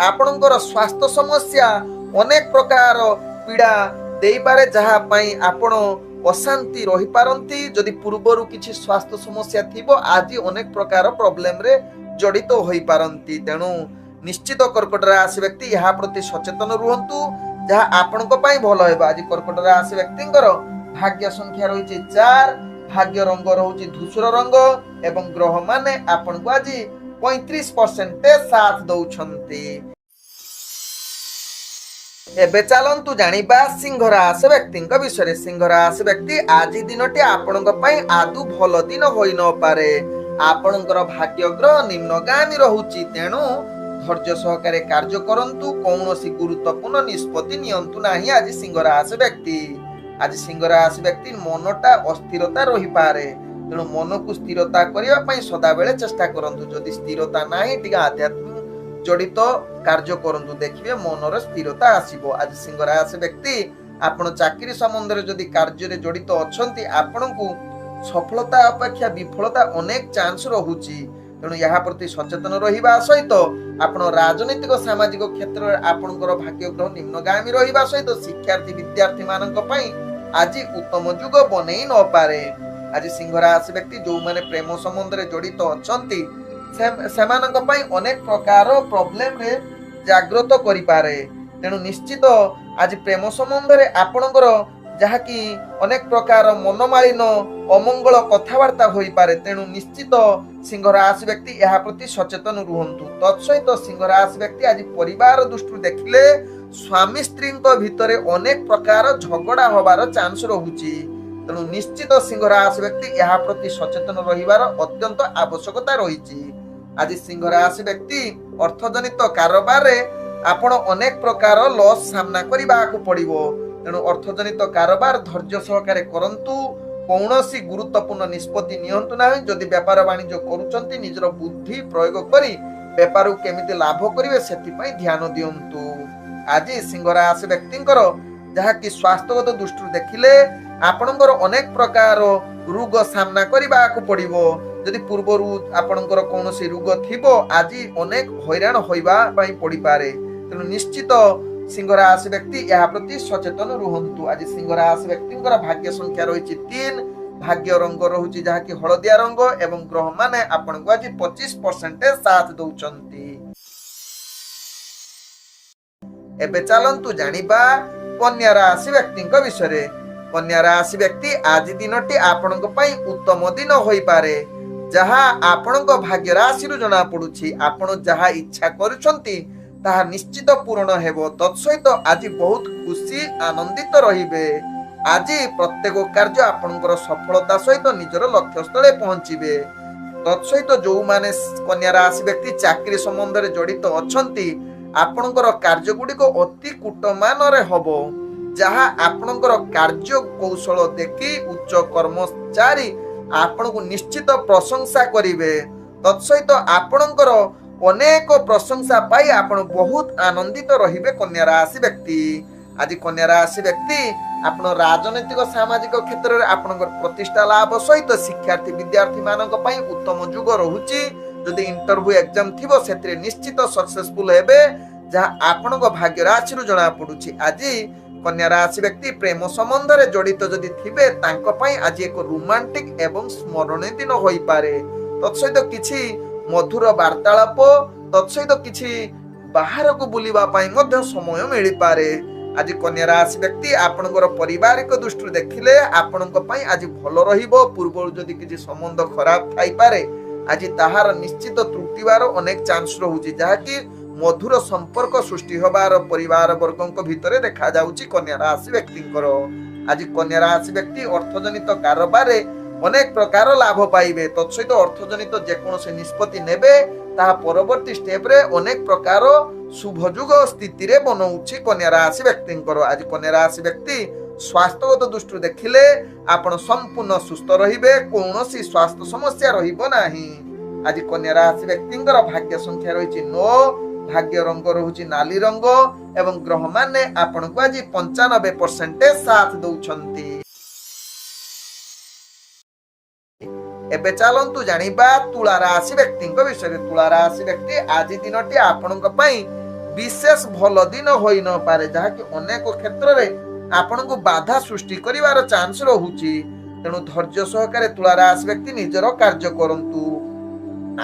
ଆପଣଙ୍କର ସ୍ୱାସ୍ଥ୍ୟ ସମସ୍ୟା ଅନେକ ପ୍ରକାର ପୀଡା ଦେଇପାରେ, ଯାହା ପାଇଁ ଆପଣ ଅଶାନ୍ତି ରହିପାରନ୍ତି। ଯଦି ପୂର୍ବରୁ କିଛି ସ୍ୱାସ୍ଥ୍ୟ ସମସ୍ୟା ଥିବ ଆଜି ଅନେକ ପ୍ରକାର ପ୍ରୋବ୍ଲେମରେ ଜଡିତ ହୋଇପାରନ୍ତି। ତେଣୁ ନିଶ୍ଚିତ କର୍କଟ ରାଶି ବ୍ୟକ୍ତି ଏହା ପ୍ରତି ସଚେତନ ରୁହନ୍ତୁ, ଯାହା ଆପଣଙ୍କ ପାଇଁ ଭଲ ହେବ। ଆଜି କର୍କଟ ରାଶି ବ୍ୟକ୍ତିଙ୍କର ଭାଗ୍ୟ ସଂଖ୍ୟା ରହିଛି 4, ଭାଗ୍ୟ ରଙ୍ଗ ରହୁଛି ଧୂସର ରଙ୍ଗ ଏବଂ ଗ୍ରହ ମାନେ ଆପଣଙ୍କୁ ଆଜି 35% ସାଥ ଦଉଛନ୍ତି। ଏବେ ଚାଲନ୍ତୁ ଜାଣିବା ସିଂହ ରାଶି ବ୍ୟକ୍ତିଙ୍କ ବିଷୟରେ। ସିଂହ ରାଶି ବ୍ୟକ୍ତି ଆଜି ଦିନଟି ଆପଣଙ୍କ ପାଇଁ ଆଦୌ ଭଲ ଦିନ ହୋଇନପାରେ। ଆପଣଙ୍କର ଭାଗ୍ୟ ଗ୍ରହ ନିମ୍ନଗାମୀ ରହୁଛି। ତେଣୁ ଧୈର୍ଯ୍ୟ ସହକାରେ କାର୍ଯ୍ୟ କରନ୍ତୁ, କୌଣସି ଗୁରୁତ୍ୱପୂର୍ଣ୍ଣ ନିଷ୍ପତ୍ତି ନିଅନ୍ତୁ ନାହିଁ। ଆଜି ସିଂହ ରାଶି ବ୍ୟକ୍ତି ଆଜି ସିଂହ ରାଶି ବ୍ୟକ୍ତି ମନଟା ଅସ୍ଥିରତା ରହିପାରେ। ତେଣୁ ମନକୁ ସ୍ଥିରତା କରିବା ପାଇଁ ସଦାବେଳେ ଚେଷ୍ଟା କରନ୍ତୁ। ଯଦି ସ୍ଥିରତା ନାହିଁ ଟିକେ ଆଧ୍ୟାତ୍ମିକ ଜଡିତ କାର୍ଯ୍ୟ କରନ୍ତୁ, ଦେଖିବେ ମନର ସ୍ଥିରତା ଆସିବ। ଆଜି ସିଂହ ରାଶି ବ୍ୟକ୍ତି ଆପଣ ଚାକିରି ସମ୍ବନ୍ଧରେ ଯଦି କାର୍ଯ୍ୟରେ ଜଡିତ ଅଛନ୍ତି ଆପଣଙ୍କୁ ସଫଳତା ଅପେକ୍ଷା ବିଫଳତା ଅନେକ ଚାନ୍ସ ରହୁଛି। ତେଣୁ ଏହା ପ୍ରତି ସଚେତନ ରହିବା ସହିତ ଆପଣ ରାଜନୈତିକ ସାମାଜିକ କ୍ଷେତ୍ରରେ ଆପଣଙ୍କର ଭାଗ୍ୟ ଗ୍ରହ ନିମ୍ନଗାମୀ ରହିବା ସହିତ ଶିକ୍ଷାର୍ଥୀ ବିଦ୍ୟାର୍ଥୀ ମାନଙ୍କ ପାଇଁ ଆଜି ଉତ୍ତମ ଯୁଗ ବନେଇ ନପାରେ। ଆଜି ସିଂହ ରାଶି ବ୍ୟକ୍ତି ଯୋଉମାନେ ପ୍ରେମ ସମ୍ବନ୍ଧରେ ଜଡିତ ଅଛନ୍ତି ସେମାନଙ୍କ ପାଇଁ ଅନେକ ପ୍ରକାର ପ୍ରୋବ୍ଲେମରେ ଜାଗ୍ରତ କରିପାରେ। ତେଣୁ ନିଶ୍ଚିତ ଆଜି ପ୍ରେମ ସମ୍ବନ୍ଧରେ ଆପଣଙ୍କର ଯାହାକି ଅନେକ ପ୍ରକାର ମନମାଳିନ ଅମଙ୍ଗଳ କଥାବାର୍ତ୍ତା ହୋଇପାରେ। ତେଣୁ ନିଶ୍ଚିତ ସିଂହ ରାଶି ବ୍ୟକ୍ତି ଏହା ପ୍ରତି ସଚେତନ ରୁହନ୍ତୁ। ତତ୍ସହିତ ସିଂହ ରାଶି ବ୍ୟକ୍ତି ଆଜି ପରିବାର ଦୃଷ୍ଟିରୁ ଦେଖିଲେ ସ୍ୱାମୀ ସ୍ତ୍ରୀଙ୍କ ଭିତରେ ଅନେକ ପ୍ରକାର ଝଗଡା ହବାର ଚାନ୍ସ ରହୁଛି। ତେଣୁ ନିଶ୍ଚିତ ସିଂହ ରାଶି ବ୍ୟକ୍ତି ଏହା ପ୍ରତି ସଚେତନ ରହିବାର ଅତ୍ୟନ୍ତ ଆବଶ୍ୟକତା ରହିଛି। ଆଜି ସିଂହ ରାଶି ବ୍ୟକ୍ତି ଅର୍ଥଜନିତ କାରବାରରେ ଆପଣ ଅନେକ ପ୍ରକାର ଲସ୍ ସାମ୍ନା କରିବାକୁ ପଡିବ। ତେଣୁ ଅର୍ଥଜନିତ କାରବାର ଧୈର୍ଯ୍ୟ ସହକାରେ କରନ୍ତୁ, କୌଣସି ଗୁରୁତ୍ୱପୂର୍ଣ୍ଣ ନିଷ୍ପତ୍ତି ନିଅନ୍ତୁ ନାହିଁ। ଯଦି ବେପାର ବାଣିଜ୍ୟ କରୁଛନ୍ତି ନିଜର ବୁଦ୍ଧି ପ୍ରୟୋଗ କରି ବେପାରକୁ କେମିତି ଲାଭ କରିବେ ସେଥିପାଇଁ ଧ୍ୟାନ ଦିଅନ୍ତୁ। ଆଜି ସିଂହ ରାଶି ବ୍ୟକ୍ତିଙ୍କର ଯାହାକି ସ୍ୱାସ୍ଥ୍ୟଗତ ଦୃଷ୍ଟିରୁ ଦେଖିଲେ ଆପଣଙ୍କର ଅନେକ ପ୍ରକାର ରୋଗ ସାମ୍ନା କରିବାକୁ ପଡିବ। ଯଦି ପୂର୍ବରୁ ଆପଣଙ୍କର କୌଣସି ରୋଗ ଥିବ ଆଜି ଅନେକ ହଇରାଣ ହୋଇବା ପାଇଁ ପଡିପାରେ। ତେଣୁ ନିଶ୍ଚିତ ସିଂହ ରାଶି ବ୍ୟକ୍ତି ଏହା ପ୍ରତି ସଚେତନ ରୁହନ୍ତୁ। ଆଜି ସିଂହ ରାଶି ବ୍ୟକ୍ତିଙ୍କର ଭାଗ୍ୟ ସଂଖ୍ୟା ରହିଛି 3, ଭାଗ୍ୟ ରଙ୍ଗ ରହୁଛି ଯାହାକି ହଳଦିଆ ରଙ୍ଗ ଏବଂ ଗ୍ରହ ମାନେ ଆପଣଙ୍କୁ ଆଜି 25% ସାଥ ଦଉଛନ୍ତି। ଏବେ ଚାଲନ୍ତୁ ଜାଣିବା କନ୍ୟା ରାଶି ବ୍ୟକ୍ତିଙ୍କ ବିଷୟରେ। କନ୍ୟା ରାଶି ବ୍ୟକ୍ତି ଆଜି ଦିନଟି ଆପଣଙ୍କ ପାଇଁ ଉତ୍ତମ ଦିନ ହୋଇପାରେ। ଯାହା ଆପଣଙ୍କ ଭାଗ୍ୟ ରାଶିରୁ ଜଣା ପଡୁଛି। ଆପଣ ଯାହା ଇଚ୍ଛା କରୁଛନ୍ତି ତାହା ନିଶ୍ଚିତ ପୂରଣ ହେବ। ତତ୍ସହିତ ଆଜି ବହୁତ ଖୁସି ଆନନ୍ଦିତ ରହିବେ। ଆଜି ପ୍ରତ୍ୟେକ କାର୍ଯ୍ୟ ଆପଣଙ୍କର ସଫଳତା ସହିତ ନିଜର ଲକ୍ଷ୍ୟସ୍ଥଳେ ପହଞ୍ଚିବେ। ତତ୍ସହିତ ଯୋଉମାନେ କନ୍ୟା ରାଶି ବ୍ୟକ୍ତି ଚାକିରି ସମ୍ବନ୍ଧରେ ଜଡିତ ଅଛନ୍ତି, ଆପଣଙ୍କର କାର୍ଯ୍ୟ ଗୁଡିକ ଅତି କୁଟମାନରେ ହବ। ଯାହା ଆପଣଙ୍କର କାର୍ଯ୍ୟ କୌଶଳ ଦେଖି ଉଚ୍ଚ କର୍ମଚାରୀ ଆପଣଙ୍କୁ ନିଶ୍ଚିତ ପ୍ରଶଂସା କରିବେ। ତତ୍ସହିତ ଆପଣଙ୍କର ଅନେକ ପ୍ରଶଂସା ପାଇ ଆପଣ ବହୁତ ଆନନ୍ଦିତ ରହିବେ କନ୍ୟା ରାଶି ବ୍ୟକ୍ତି। ଆଜି କନ୍ୟା ରାଶି ବ୍ୟକ୍ତି ଆପଣ ରାଜନୈତିକ ସାମାଜିକ କ୍ଷେତ୍ରରେ ଆପଣଙ୍କର ପ୍ରତିଷ୍ଠା ଲାଭ ସହିତ ଶିକ୍ଷାର୍ଥୀ ବିଦ୍ୟାର୍ଥୀ ମାନଙ୍କ ପାଇଁ ଉତ୍ତମ ଯୁଗ ରହୁଛି। ଯଦି ଇଣ୍ଟରଭ୍ୟୁ ଏକ୍ଜାମ ଥିବ ସେଥିରେ ନିଶ୍ଚିତ ସକ୍ସେସଫୁଲ ହେବେ, ଯାହା ଆପଣଙ୍କ ଭାଗ୍ୟ ରାଶିରୁ ଜଣା ପଡୁଛି। ଆଜି କନ୍ୟା ରାଶି ବ୍ୟକ୍ତି ପ୍ରେମ ସମ୍ବନ୍ଧରେ ଜଡିତ ଯଦି ଥିବେ ତାଙ୍କ ପାଇଁ ଆଜି ଏକ ରୋମାଣ୍ଟିକ ଏବଂ ସ୍ମରଣୀୟ ଦିନ ହୋଇପାରେ। ତତ୍ସହିତ କିଛି ମଧୁର ବାର୍ତ୍ତାଳାପ, ତତ୍ସହିତ କିଛି ବାହାରକୁ ବୁଲିବା ପାଇଁ ମଧ୍ୟ ସମୟ ମିଳିପାରେ। ଆଜି କନ୍ୟା ରାଶି ବ୍ୟକ୍ତି ଆପଣଙ୍କର ପାରିବାରିକ ଦୃଷ୍ଟିରୁ ଦେଖିଲେ ଆପଣଙ୍କ ପାଇଁ ଆଜି ଭଲ ରହିବ। ପୂର୍ବରୁ ଯଦି କିଛି ସମ୍ବନ୍ଧ ଖରାପ ଥାଇପାରେ ଆଜି ତାହାର ନିଶ୍ଚିତ ତ୍ରୁଟିବାର ଅନେକ ଚାନ୍ସ ରହୁଛି, ଯାହାକି ମଧୁର ସମ୍ପର୍କ ସୃଷ୍ଟି ହବାର ପରିବାର ବର୍ଗଙ୍କ ଭିତରେ ଦେଖାଯାଉଛି କନ୍ୟା ରାଶି ବ୍ୟକ୍ତିଙ୍କର। ଆଜି କନ୍ୟା ରାଶି ବ୍ୟକ୍ତି ଅର୍ଥଜନିତ କାରବାରରେ ଅନେକ ପ୍ରକାର ଲାଭ ପାଇବେ। ତତ୍ସହିତ ଅର୍ଥଜନିତ ଯେକୌଣସି ନିଷ୍ପତ୍ତି ନେବେ ତାହା ପରବର୍ତ୍ତୀ ଷ୍ଟେପରେ ଅନେକ ପ୍ରକାର ଶୁଭ ଯୁଗ ସ୍ଥିତିରେ ବନଉଛି କନ୍ୟା ରାଶି ବ୍ୟକ୍ତିଙ୍କର। ଆଜି କନ୍ୟା ରାଶି ବ୍ୟକ୍ତି ସ୍ୱାସ୍ଥ୍ୟଗତ ଦୃଷ୍ଟିରୁ ଦେଖିଲେ ଆପଣ ସମ୍ପୂର୍ଣ୍ଣ ସୁସ୍ଥ ରହିବେ, କୌଣସି ସ୍ୱାସ୍ଥ୍ୟ ସମସ୍ୟା ରହିବ ନାହିଁ। ଆଜି କନ୍ୟା ରାଶି ବ୍ୟକ୍ତିଙ୍କର ଭାଗ୍ୟ ସଂଖ୍ୟା ରହିଛି 9, ଭାଗ୍ୟ ରଙ୍ଗ ରହୁଛି ନାଲି ରଙ୍ଗ ଏବଂ ଗ୍ରହ ମାନେ ଆପଣଙ୍କୁ ଆଜି 95% ସାଥ ଦଉଛନ୍ତି। ଏବେ ଚାଲନ୍ତୁ ଜାଣିବା ତୁଳା ରାଶି ବ୍ୟକ୍ତିଙ୍କ ବିଷୟରେ। ତୁଳା ରାଶି ବ୍ୟକ୍ତି ଆଜି ଦିନଟି ଆପଣଙ୍କ ପାଇଁ ବିଶେଷ ଭଲ ଦିନ ହୋଇ ନପାରେ, ଯାହାକି ଅନେକ କ୍ଷେତ୍ରରେ ଆପଣଙ୍କୁ ବାଧା ସୃଷ୍ଟି କରିବାର ଚାନ୍ସ ରହୁଛି। ତେଣୁ ଧୈର୍ଯ୍ୟ ସହକାରେ ତୁଳା ରାଶି ବ୍ୟକ୍ତି ନିଜର କାର୍ଯ୍ୟ କରନ୍ତୁ।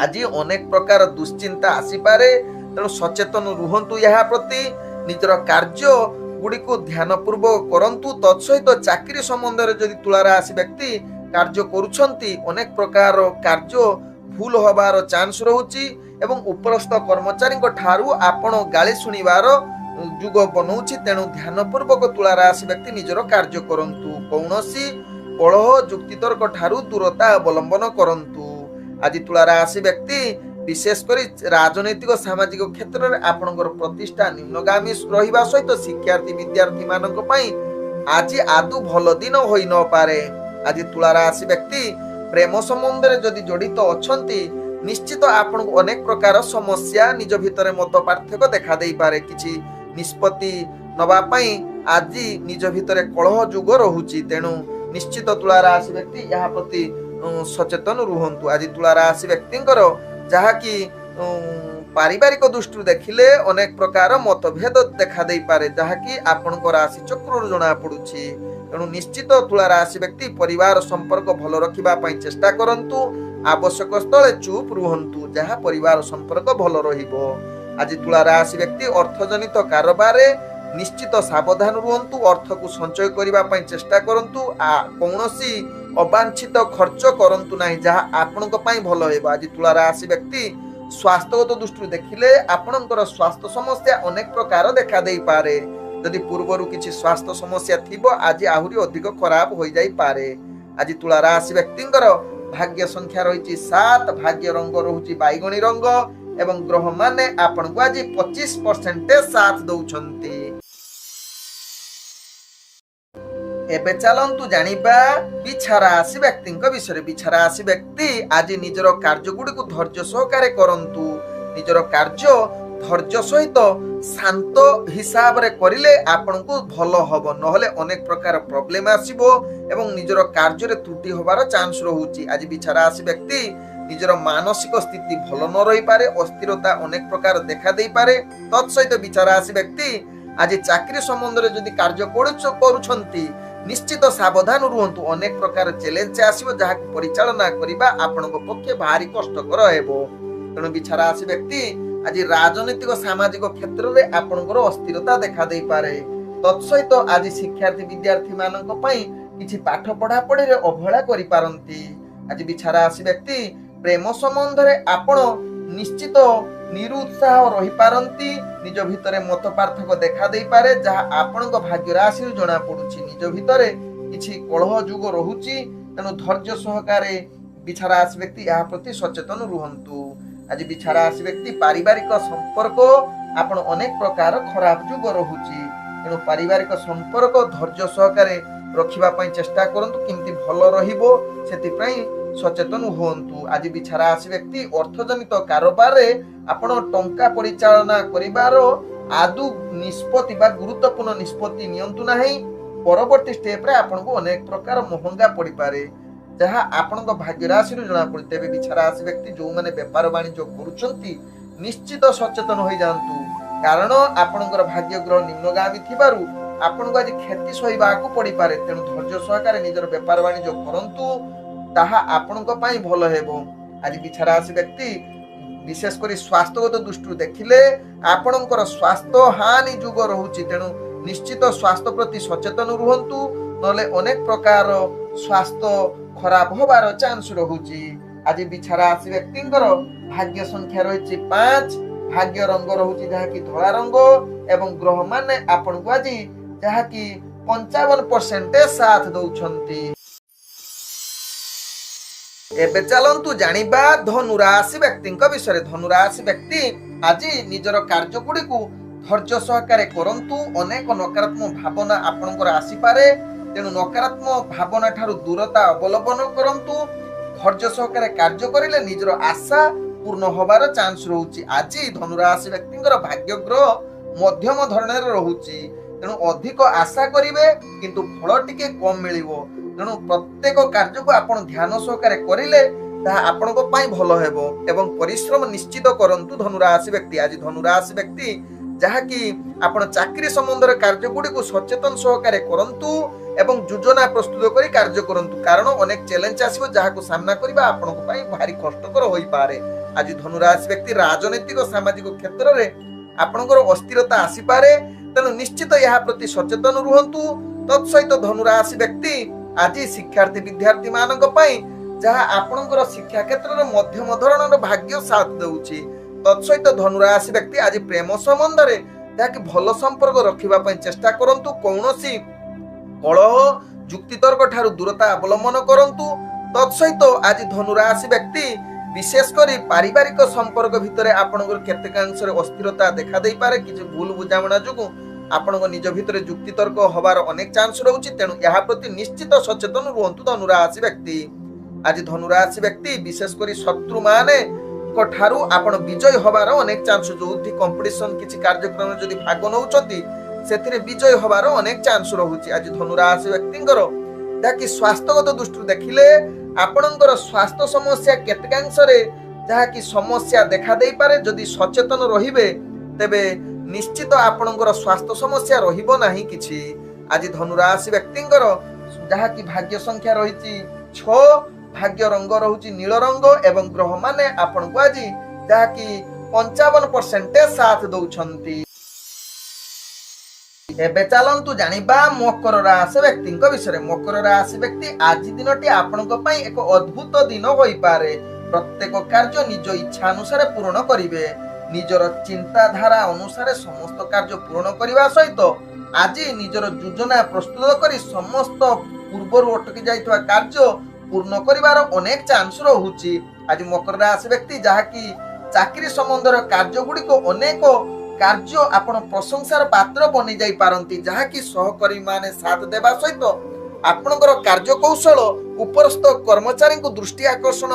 ଆଜି ଅନେକ ପ୍ରକାର ଦୁଶ୍ଚିନ୍ତା ଆସିପାରେ, ତେଣୁ ସଚେତନ ରୁହନ୍ତୁ ଏହା ପ୍ରତି। ନିଜର କାର୍ଯ୍ୟ ଗୁଡିକୁ ଧ୍ୟାନ ପୂର୍ବକ କରନ୍ତୁ। ତତ୍ସହିତ ଚାକିରି ସମ୍ବନ୍ଧରେ ଯଦି ତୁଳା ରାଶି ବ୍ୟକ୍ତି କାର୍ଯ୍ୟ କରୁଛନ୍ତି ଅନେକ ପ୍ରକାର କାର୍ଯ୍ୟ ଭୁଲ ହବାର ଚାନ୍ସ ରହୁଛି ଏବଂ ଉପରସ୍ଥ କର୍ମଚାରୀଙ୍କ ଠାରୁ ଆପଣ ଗାଳି ଶୁଣିବାର ଯୁଗ ବନଉଛି। ତେଣୁ ଧ୍ୟାନ ପୂର୍ବକ ତୁଳା ରାଶି ବ୍ୟକ୍ତି ନିଜର କାର୍ଯ୍ୟ କରନ୍ତୁ। କୌଣସି କଳହ ଯୁକ୍ତିତର୍କ ଠାରୁ ଦୂରତା ଅବଲମ୍ବନ କରନ୍ତୁ। ଆଜି ତୁଳା ରାଶି ବ୍ୟକ୍ତି ବିଶେଷ କରି ରାଜନୈତିକ ସାମାଜିକ କ୍ଷେତ୍ରରେ ଆପଣଙ୍କର ପ୍ରତିଷ୍ଠା ନିମ୍ନଗାମୀ ରହିବା ସହିତ ଶିକ୍ଷାର୍ଥୀ ବିଦ୍ୟାର୍ଥୀ ମାନଙ୍କ ପାଇଁ ଆଜି ଆଦୌ ଭଲ ଦିନ ହୋଇ ନପାରେ। ଆଜି ତୁଳା ରାଶି ବ୍ୟକ୍ତି ପ୍ରେମ ସମ୍ବନ୍ଧରେ ଯଦି ଜଡିତ ଅଛନ୍ତି ନିଶ୍ଚିତ ଆପଣଙ୍କୁ ଅନେକ ପ୍ରକାର ସମସ୍ୟା ନିଜ ଭିତରେ ମତ ପାର୍ଥକ୍ୟ ଦେଖା ଦେଇପାରେ। କିଛି ନିଷ୍ପତ୍ତି ନବା ପାଇଁ ଆଜି ନିଜ ଭିତରେ କଳହ ଯୁଗ ରହୁଛି। ତେଣୁ ନିଶ୍ଚିତ ତୁଳା ରାଶି ବ୍ୟକ୍ତି ଏହା ପ୍ରତି ସଚେତନ ରୁହନ୍ତୁ। ଆଜି ତୁଳା ରାଶି ବ୍ୟକ୍ତିଙ୍କର ଯାହାକି ପାରିବାରିକ ଦୃଷ୍ଟିରୁ ଦେଖିଲେ ଅନେକ ପ୍ରକାର ମତଭେଦ ଦେଖା ଦେଇପାରେ, ଯାହାକି ଆପଣଙ୍କ ରାଶି ଚକ୍ରରୁ ଜଣା ପଡୁଛି। ତେଣୁ ନିଶ୍ଚିତ ତୁଳା ରାଶି ବ୍ୟକ୍ତି ପରିବାର ସମ୍ପର୍କ ଭଲ ରଖିବା ପାଇଁ ଚେଷ୍ଟା କରନ୍ତୁ। ଆବଶ୍ୟକ ସ୍ଥଳେ ଚୁପ୍ ରୁହନ୍ତୁ, ଯାହା ପରିବାର ସମ୍ପର୍କ ଭଲ ରହିବ। ଆଜି ତୁଳା ରାଶି ବ୍ୟକ୍ତି ଅର୍ଥଜନିତ କାରବାରରେ ନିଶ୍ଚିତ ସାବଧାନ ରୁହନ୍ତୁ। ଅର୍ଥକୁ ସଞ୍ଚୟ କରିବା ପାଇଁ ଚେଷ୍ଟା କରନ୍ତୁ। କୌଣସି ଅବାଞ୍ଛିତ ଖର୍ଚ୍ଚ କରନ୍ତୁ ନାହିଁ, ଯାହା ଆପଣଙ୍କ ପାଇଁ ଭଲ ହେବ। ଆଜି ତୁଳା ରାଶି ବ୍ୟକ୍ତି ସ୍ୱାସ୍ଥ୍ୟଗତ ଦୃଷ୍ଟିରୁ ଦେଖିଲେ ଆପଣଙ୍କର ସ୍ୱାସ୍ଥ୍ୟ ସମସ୍ୟା ଅନେକ ପ୍ରକାର ଦେଖା ଦେଇପାରେ। ଯଦି ପୂର୍ବରୁ କିଛି ସ୍ୱାସ୍ଥ୍ୟ ସମସ୍ୟା ଥିବ ଆଜି ଆହୁରି ଅଧିକ ଖରାପ ହୋଇଯାଇପାରେ। ଆଜି ତୁଳା ରାଶି ବ୍ୟକ୍ତିଙ୍କର ଭାଗ୍ୟ ସଂଖ୍ୟା ରହିଛି 7, ଭାଗ୍ୟ ରଙ୍ଗ ରହୁଛି ବାଇଗଣୀ ରଙ୍ଗ ଏବଂ ଗ୍ରହ ମାନେ ଆପଣଙ୍କୁ ଆଜି 25% ସାଥ ଦଉଛନ୍ତି। ଏବେ ଚାଲନ୍ତୁ ଜାଣିବା ବିଛା ରାଶି ବ୍ୟକ୍ତିଙ୍କ ବିଷୟରେ। ବିଛା ରାଶି ବ୍ୟକ୍ତି ଆଜି ନିଜର କାର୍ଯ୍ୟ ଗୁଡିକୁ ଧୈର୍ଯ୍ୟ ସହକାରେ କରନ୍ତୁ। ନିଜର କାର୍ଯ୍ୟ ଧୈର୍ଯ୍ୟ ସହିତ ଶାନ୍ତ ହିସାବରେ କରିଲେ ଆପଣଙ୍କୁ ଭଲ ହବ, ନହେଲେ ଅନେକ ପ୍ରକାର ପ୍ରୋବ୍ଲେମ ଆସିବ ଏବଂ ନିଜର କାର୍ଯ୍ୟରେ ତ୍ରୁଟି ହବାର ଚାନ୍ସ ରହୁଛି। ଆଜି ବିଛା ରାଶି ବ୍ୟକ୍ତି ନିଜର ମାନସିକ ସ୍ଥିତି ଭଲ ନ ରହିପାରେ, ଅସ୍ଥିରତା ଅନେକ ପ୍ରକାର ଦେଖା ଦେଇପାରେ। ତତ୍ସହିତ ବିଛା ରାଶି ବ୍ୟକ୍ତି ଆଜି ଚାକିରି ସମ୍ବନ୍ଧରେ ଯଦି କାର୍ଯ୍ୟ କରୁଛନ୍ତି ନିଶ୍ଚିତ ସାବଧାନ ରୁହନ୍ତୁ। ଅନେକ ପ୍ରକାର ଚ୍ୟାଲେଞ୍ଜ ଆସିବ, ଯାହାକୁ ପରିଚାଳନା କରିବା ଆପଣଙ୍କ ପକ୍ଷେ ଭାରି କଷ୍ଟକର ହେବ। ତେଣୁ ବିଛା ରାଶି ବ୍ୟକ୍ତି ଆଜି ରାଜନୈତିକ ସାମାଜିକ କ୍ଷେତ୍ରରେ ଆପଣଙ୍କର ଅସ୍ଥିରତା ଦେଖା ଦେଇପାରେ। ତତ୍ସହିତ ଆଜି ଶିକ୍ଷାର୍ଥୀ ବିଦ୍ୟାର୍ଥୀ ମାନଙ୍କ ପାଇଁ କିଛି ପାଠ ପଢାପଢିରେ ଅବହେଳା କରିପାରନ୍ତି। ଆଜି ବିଛା ରାଶି ବ୍ୟକ୍ତି ପ୍ରେମ ସମ୍ବନ୍ଧରେ ଆପଣ ନିଶ୍ଚିତ ନିରୁତ୍ସାହ ରହିପାରନ୍ତି। ନିଜ ଭିତରେ ମତ ପାର୍ଥକ୍ୟ ଦେଖା ଦେଇପାରେ, ଯାହା ଆପଣଙ୍କ ଭାଗ୍ୟ ରାଶିରୁ ଜଣା ପଡୁଛି। ନିଜ ଭିତରେ କିଛି କଳହ ଯୁଗ ରହୁଛି, ତେଣୁ ଧୈର୍ଯ୍ୟ ସହକାରେ ବିଛା ରାଶି ବ୍ୟକ୍ତି ଏହା ପ୍ରତି ସଚେତନ ରୁହନ୍ତୁ। ଆଜି ବିଛା ରାଶି ବ୍ୟକ୍ତି ପାରିବାରିକ ସମ୍ପର୍କ ଆପଣ ଅନେକ ପ୍ରକାର ଖରାପ ଯୁଗ ରହୁଛି, ତେଣୁ ପାରିବାରିକ ସମ୍ପର୍କ ଧୈର୍ଯ୍ୟ ସହକାରେ ରଖିବା ପାଇଁ ଚେଷ୍ଟା କରନ୍ତୁ, କେମିତି ଭଲ ରହିବ ସେଥିପାଇଁ ସଚେତନ ହୁଅନ୍ତୁ। ଆଜି ବିଛା ରାଶି ବ୍ୟକ୍ତି ଅର୍ଥଜନିତ କାରବାରରେ ଆପଣ ଟଙ୍କା ପରିଚାଳନା କରିବାର ଆଦୌ ନିଷ୍ପତ୍ତି ବା ଗୁରୁତ୍ୱପୂର୍ଣ୍ଣ ନିଷ୍ପତ୍ତି ନିଅନ୍ତୁ ନାହିଁ। ପରବର୍ତ୍ତୀ ଷ୍ଟେପରେ ଆପଣଙ୍କୁ ଅନେକ ପ୍ରକାର ମହଙ୍ଗା ପଡିପାରେ, ଯାହା ଆପଣଙ୍କ ଭାଗ୍ୟ ରାଶିରୁ ଜଣାପଡେ। ତେବେ ବିଛା ରାଶି ବ୍ୟକ୍ତି ଯୋଉମାନେ ବେପାର ବାଣିଜ୍ୟ କରୁଛନ୍ତି ନିଶ୍ଚିତ ସଚେତନ ହୋଇଯାଆନ୍ତୁ, କାରଣ ଆପଣଙ୍କର ଭାଗ୍ୟ ଗ୍ରହ ନିମ୍ନଗାମୀ ଥିବାରୁ ଆପଣଙ୍କୁ ଆଜି କ୍ଷତି ସହିବାକୁ ପଡିପାରେ। ତେଣୁ ଧୈର୍ଯ୍ୟ ସହକାରେ ନିଜର ବେପାର ବାଣିଜ୍ୟ କରନ୍ତୁ, ତାହା ଆପଣଙ୍କ ପାଇଁ ଭଲ ହେବ। ଆଜି ବିଛା ରାଶି ବ୍ୟକ୍ତି ବିଶେଷ କରି ସ୍ୱାସ୍ଥ୍ୟଗତ ଦୃଷ୍ଟିରୁ ଦେଖିଲେ ଆପଣଙ୍କର ସ୍ୱାସ୍ଥ୍ୟ ହାନି ଯୁଗ ରହୁଛି, ତେଣୁ ନିଶ୍ଚିତ ସ୍ୱାସ୍ଥ୍ୟ ପ୍ରତି ସଚେତନ ରୁହନ୍ତୁ, ନହେଲେ ଅନେକ ପ୍ରକାର ସ୍ୱାସ୍ଥ୍ୟ ଖରାପ ହବାର ଚାନ୍ସ ରହୁଛି। ଆଜି ବିଛା ରାଶି ବ୍ୟକ୍ତିଙ୍କର ଭାଗ୍ୟ ସଂଖ୍ୟା ରହିଛି 5, ଭାଗ୍ୟ ରଙ୍ଗ ରହୁଛି ଯାହାକି ଧଳା ରଙ୍ଗ, ଏବଂ ଗ୍ରହ ମାନେ ଆପଣଙ୍କୁ ଆଜି ଯାହାକି 55% ସାଥ ଦଉଛନ୍ତି। ଏବେ ଚାଲନ୍ତୁ ଜାଣିବା ଧନୁ ରାଶି ବ୍ୟକ୍ତିଙ୍କ ବିଷୟରେ। ଧନୁ ରାଶି ବ୍ୟକ୍ତି ଆଜି ନିଜର କାର୍ଯ୍ୟ ଗୁଡିକୁ ଧୈର୍ଯ୍ୟ ସହକାରେ କରନ୍ତୁ। ଅନେକ ନକାରାତ୍ମକ ଭାବନା ଆପଣଙ୍କର ଆସିପାରେ, ତେଣୁ ନକାରାତ୍ମକ ଭାବନା ଠାରୁ ଦୂରତା ଅବଲମ୍ବନ କରନ୍ତୁ। ଧୈର୍ଯ୍ୟ ସହକାରେ କାର୍ଯ୍ୟ କରିଲେ ନିଜର ଆଶା ପୂର୍ଣ୍ଣ ହବାର ଚାନ୍ସ ରହୁଛି। ଆଜି ଧନୁ ରାଶି ବ୍ୟକ୍ତିଙ୍କର ଭାଗ୍ୟ ଗ୍ରହ ମଧ୍ୟମ ଧରଣର ରହୁଛି, ତେଣୁ ଅଧିକ ଆଶା କରିବେ କିନ୍ତୁ ଫଳ ଟିକେ କମ ମିଳିବ। ତେଣୁ ପ୍ରତ୍ୟେକ କାର୍ଯ୍ୟକୁ ଆପଣ ଧ୍ୟାନ ସହକାରେ କରିଲେ ତାହା ଆପଣଙ୍କ ପାଇଁ ଭଲ ହେବ, ଏବଂ ପରିଶ୍ରମ ନିଶ୍ଚିତ କରନ୍ତୁ ଧନୁ ରାଶି ବ୍ୟକ୍ତି। ଆଜି ଧନୁ ରାଶି ବ୍ୟକ୍ତି ଯାହାକି ଆପଣ ଚାକିରି ସମ୍ବନ୍ଧରେ କାର୍ଯ୍ୟ ଗୁଡିକୁ ସଚେତନ ସହକାରେ କରନ୍ତୁ ଏବଂ ଯୋଜନା ପ୍ରସ୍ତୁତ କରି କାର୍ଯ୍ୟ କରନ୍ତୁ, କାରଣ ଅନେକ ଚ୍ୟାଲେଞ୍ଜ ଆସିବ ଯାହାକୁ ସାମ୍ନା କରିବା ଆପଣଙ୍କ ପାଇଁ ଭାରି କଷ୍ଟକର ହୋଇପାରେ। ଆଜି ଧନୁ ରାଶି ବ୍ୟକ୍ତି ରାଜନୈତିକ ସାମାଜିକ କ୍ଷେତ୍ରରେ ଆପଣଙ୍କର ଅସ୍ଥିରତା ଆସିପାରେ, ତେଣୁ ନିଶ୍ଚିତ ଏହା ପ୍ରତି ସଚେତନ ରୁହନ୍ତୁ। ତତ୍ସହିତ ଧନୁ ରାଶି ବ୍ୟକ୍ତି ଆଜି ଶିକ୍ଷାର୍ଥୀ ବିଦ୍ୟାର୍ଥୀ ମାନଙ୍କ ପାଇଁ ଯାହା ଆପଣଙ୍କର ଶିକ୍ଷା କ୍ଷେତ୍ରରେ ମଧ୍ୟମ ଧରଣର ଭାଗ୍ୟ ସାଥ ଦେଉଛି। ତତ୍ସହିତ ଧନୁ ରାଶି ବ୍ୟକ୍ତି ଆଜି ପ୍ରେମ ସମ୍ବନ୍ଧରେ ଯାହାକି ଭଲ ସମ୍ପର୍କ ରଖିବା ପାଇଁ ଚେଷ୍ଟା କରନ୍ତୁ। କୌଣସି କଳହ ଯୁକ୍ତିତର୍କ ଠାରୁ ଦୂରତା ଅବଲମ୍ବନ କରନ୍ତୁ। ତତ୍ସହିତ ଆଜି ଧନୁ ରାଶି ବ୍ୟକ୍ତି ବିଶେଷ କରି ପାରିବାରିକ ସମ୍ପର୍କ ଭିତରେ ଆପଣଙ୍କର କେତେକାଂଶରେ ଅସ୍ଥିରତା ଦେଖା ଦେଇପାରେ। କିଛି ଭୁଲ ବୁଝାମଣା ଯୋଗୁଁ ଆପଣଙ୍କ ନିଜ ଭିତରେ ଯୁକ୍ତିତର୍କ ହବାର ଅନେକ ଚାନ୍ସ ରହୁଛି, ତେଣୁ ଏହା ପ୍ରତି ନିଶ୍ଚିତ ସଚେତନ ରୁହନ୍ତୁ ଧନୁ ରାଶି ବ୍ୟକ୍ତି। ଆଜି ଧନୁ ରାଶି ବ୍ୟକ୍ତି ବିଶେଷ କରି ଶତ୍ରୁ ମାନେ ଠାରୁ ଆପଣ ବିଜୟ ହବାର ଅନେକ ଚାନ୍ସ, ଯୋଉଠି କମ୍ପିଟିସନ କିଛି କାର୍ଯ୍ୟକ୍ରମରେ ଯଦି ଭାଗ ନେଉଛନ୍ତି ସେଥିରେ ବିଜୟ ହବାର ଅନେକ ଚାନ୍ସ ରହୁଛି। ଆଜି ଧନୁ ରାଶି ବ୍ୟକ୍ତିଙ୍କର ଯାହାକି ସ୍ୱାସ୍ଥ୍ୟଗତ ଦୃଷ୍ଟିରୁ ଦେଖିଲେ ଆପଣଙ୍କର ସ୍ୱାସ୍ଥ୍ୟ ସମସ୍ୟା କେତେକାଂଶରେ ଯାହାକି ସମସ୍ୟା ଦେଖା ଦେଇପାରେ। ଯଦି ସଚେତନ ରହିବେ ତେବେ ନିଶ୍ଚିତ ଆପଣଙ୍କର ସ୍ୱାସ୍ଥ୍ୟ ସମସ୍ୟା ରହିବ ନାହିଁ କିଛି। ଆଜି ଧନୁ ରାଶି ବ୍ୟକ୍ତିଙ୍କର ଯାହାକି ଭାଗ୍ୟ ସଂଖ୍ୟା ରହିଛି 6, ଭାଗ୍ୟ ରଙ୍ଗ ରହୁଛି ନୀଳ ରଙ୍ଗ, ଏବଂ ଗ୍ରହ ମାନେ ଆପଣଙ୍କୁ ଆଜି ଯାହାକି 55% ସାଥ ଦଉଛନ୍ତି। ଏବେ ଚାଲନ୍ତୁ ଜାଣିବା ମକର ରାଶି ବ୍ୟକ୍ତିଙ୍କ ବିଷୟରେ। ମକର ରାଶି ବ୍ୟକ୍ତି ଆଜି ଦିନଟି ଆପଣଙ୍କ ପାଇଁ ଏକ ଅଦ୍ଭୁତ ଦିନ ହୋଇପାରେ। ପ୍ରତ୍ୟେକ କାର୍ଯ୍ୟ ନିଜ ଇଚ୍ଛା ଅନୁସାରେ ପୂରଣ କରିବେ। ନିଜର ଚିନ୍ତାଧାରା ଅନୁସାରେ ସମସ୍ତ କାର୍ଯ୍ୟ ପୂରଣ କରିବା ସହିତ ଆଜି ନିଜର ଯୋଜନା ପ୍ରସ୍ତୁତ କରି ସମସ୍ତ ପୂର୍ବରୁ ଅଟକି ଯାଇଥିବା କାର୍ଯ୍ୟ ପୂର୍ଣ୍ଣ କରିବାର ଅନେକ ଚାନ୍ସ ରହୁଛି। ଆଜି ମକର ରାଶି ବ୍ୟକ୍ତି ଯାହାକି ଚାକିରି ସମ୍ବନ୍ଧର କାର୍ଯ୍ୟ ଗୁଡିକ ଅନେକ କାର୍ଯ୍ୟ ଆପଣ ପ୍ରଶଂସାର ପାତ୍ର ବନି ଯାଇ ପାରନ୍ତି, ଯାହାକି ସହକର୍ମୀ ମାନେ ସାଥ ଦେବା ସହିତ ଆପଣଙ୍କର କାର୍ଯ୍ୟ କୌଶଳ ଉପରସ୍ଥ କର୍ମଚାରୀଙ୍କୁ ଦୃଷ୍ଟି ଆକର୍ଷଣ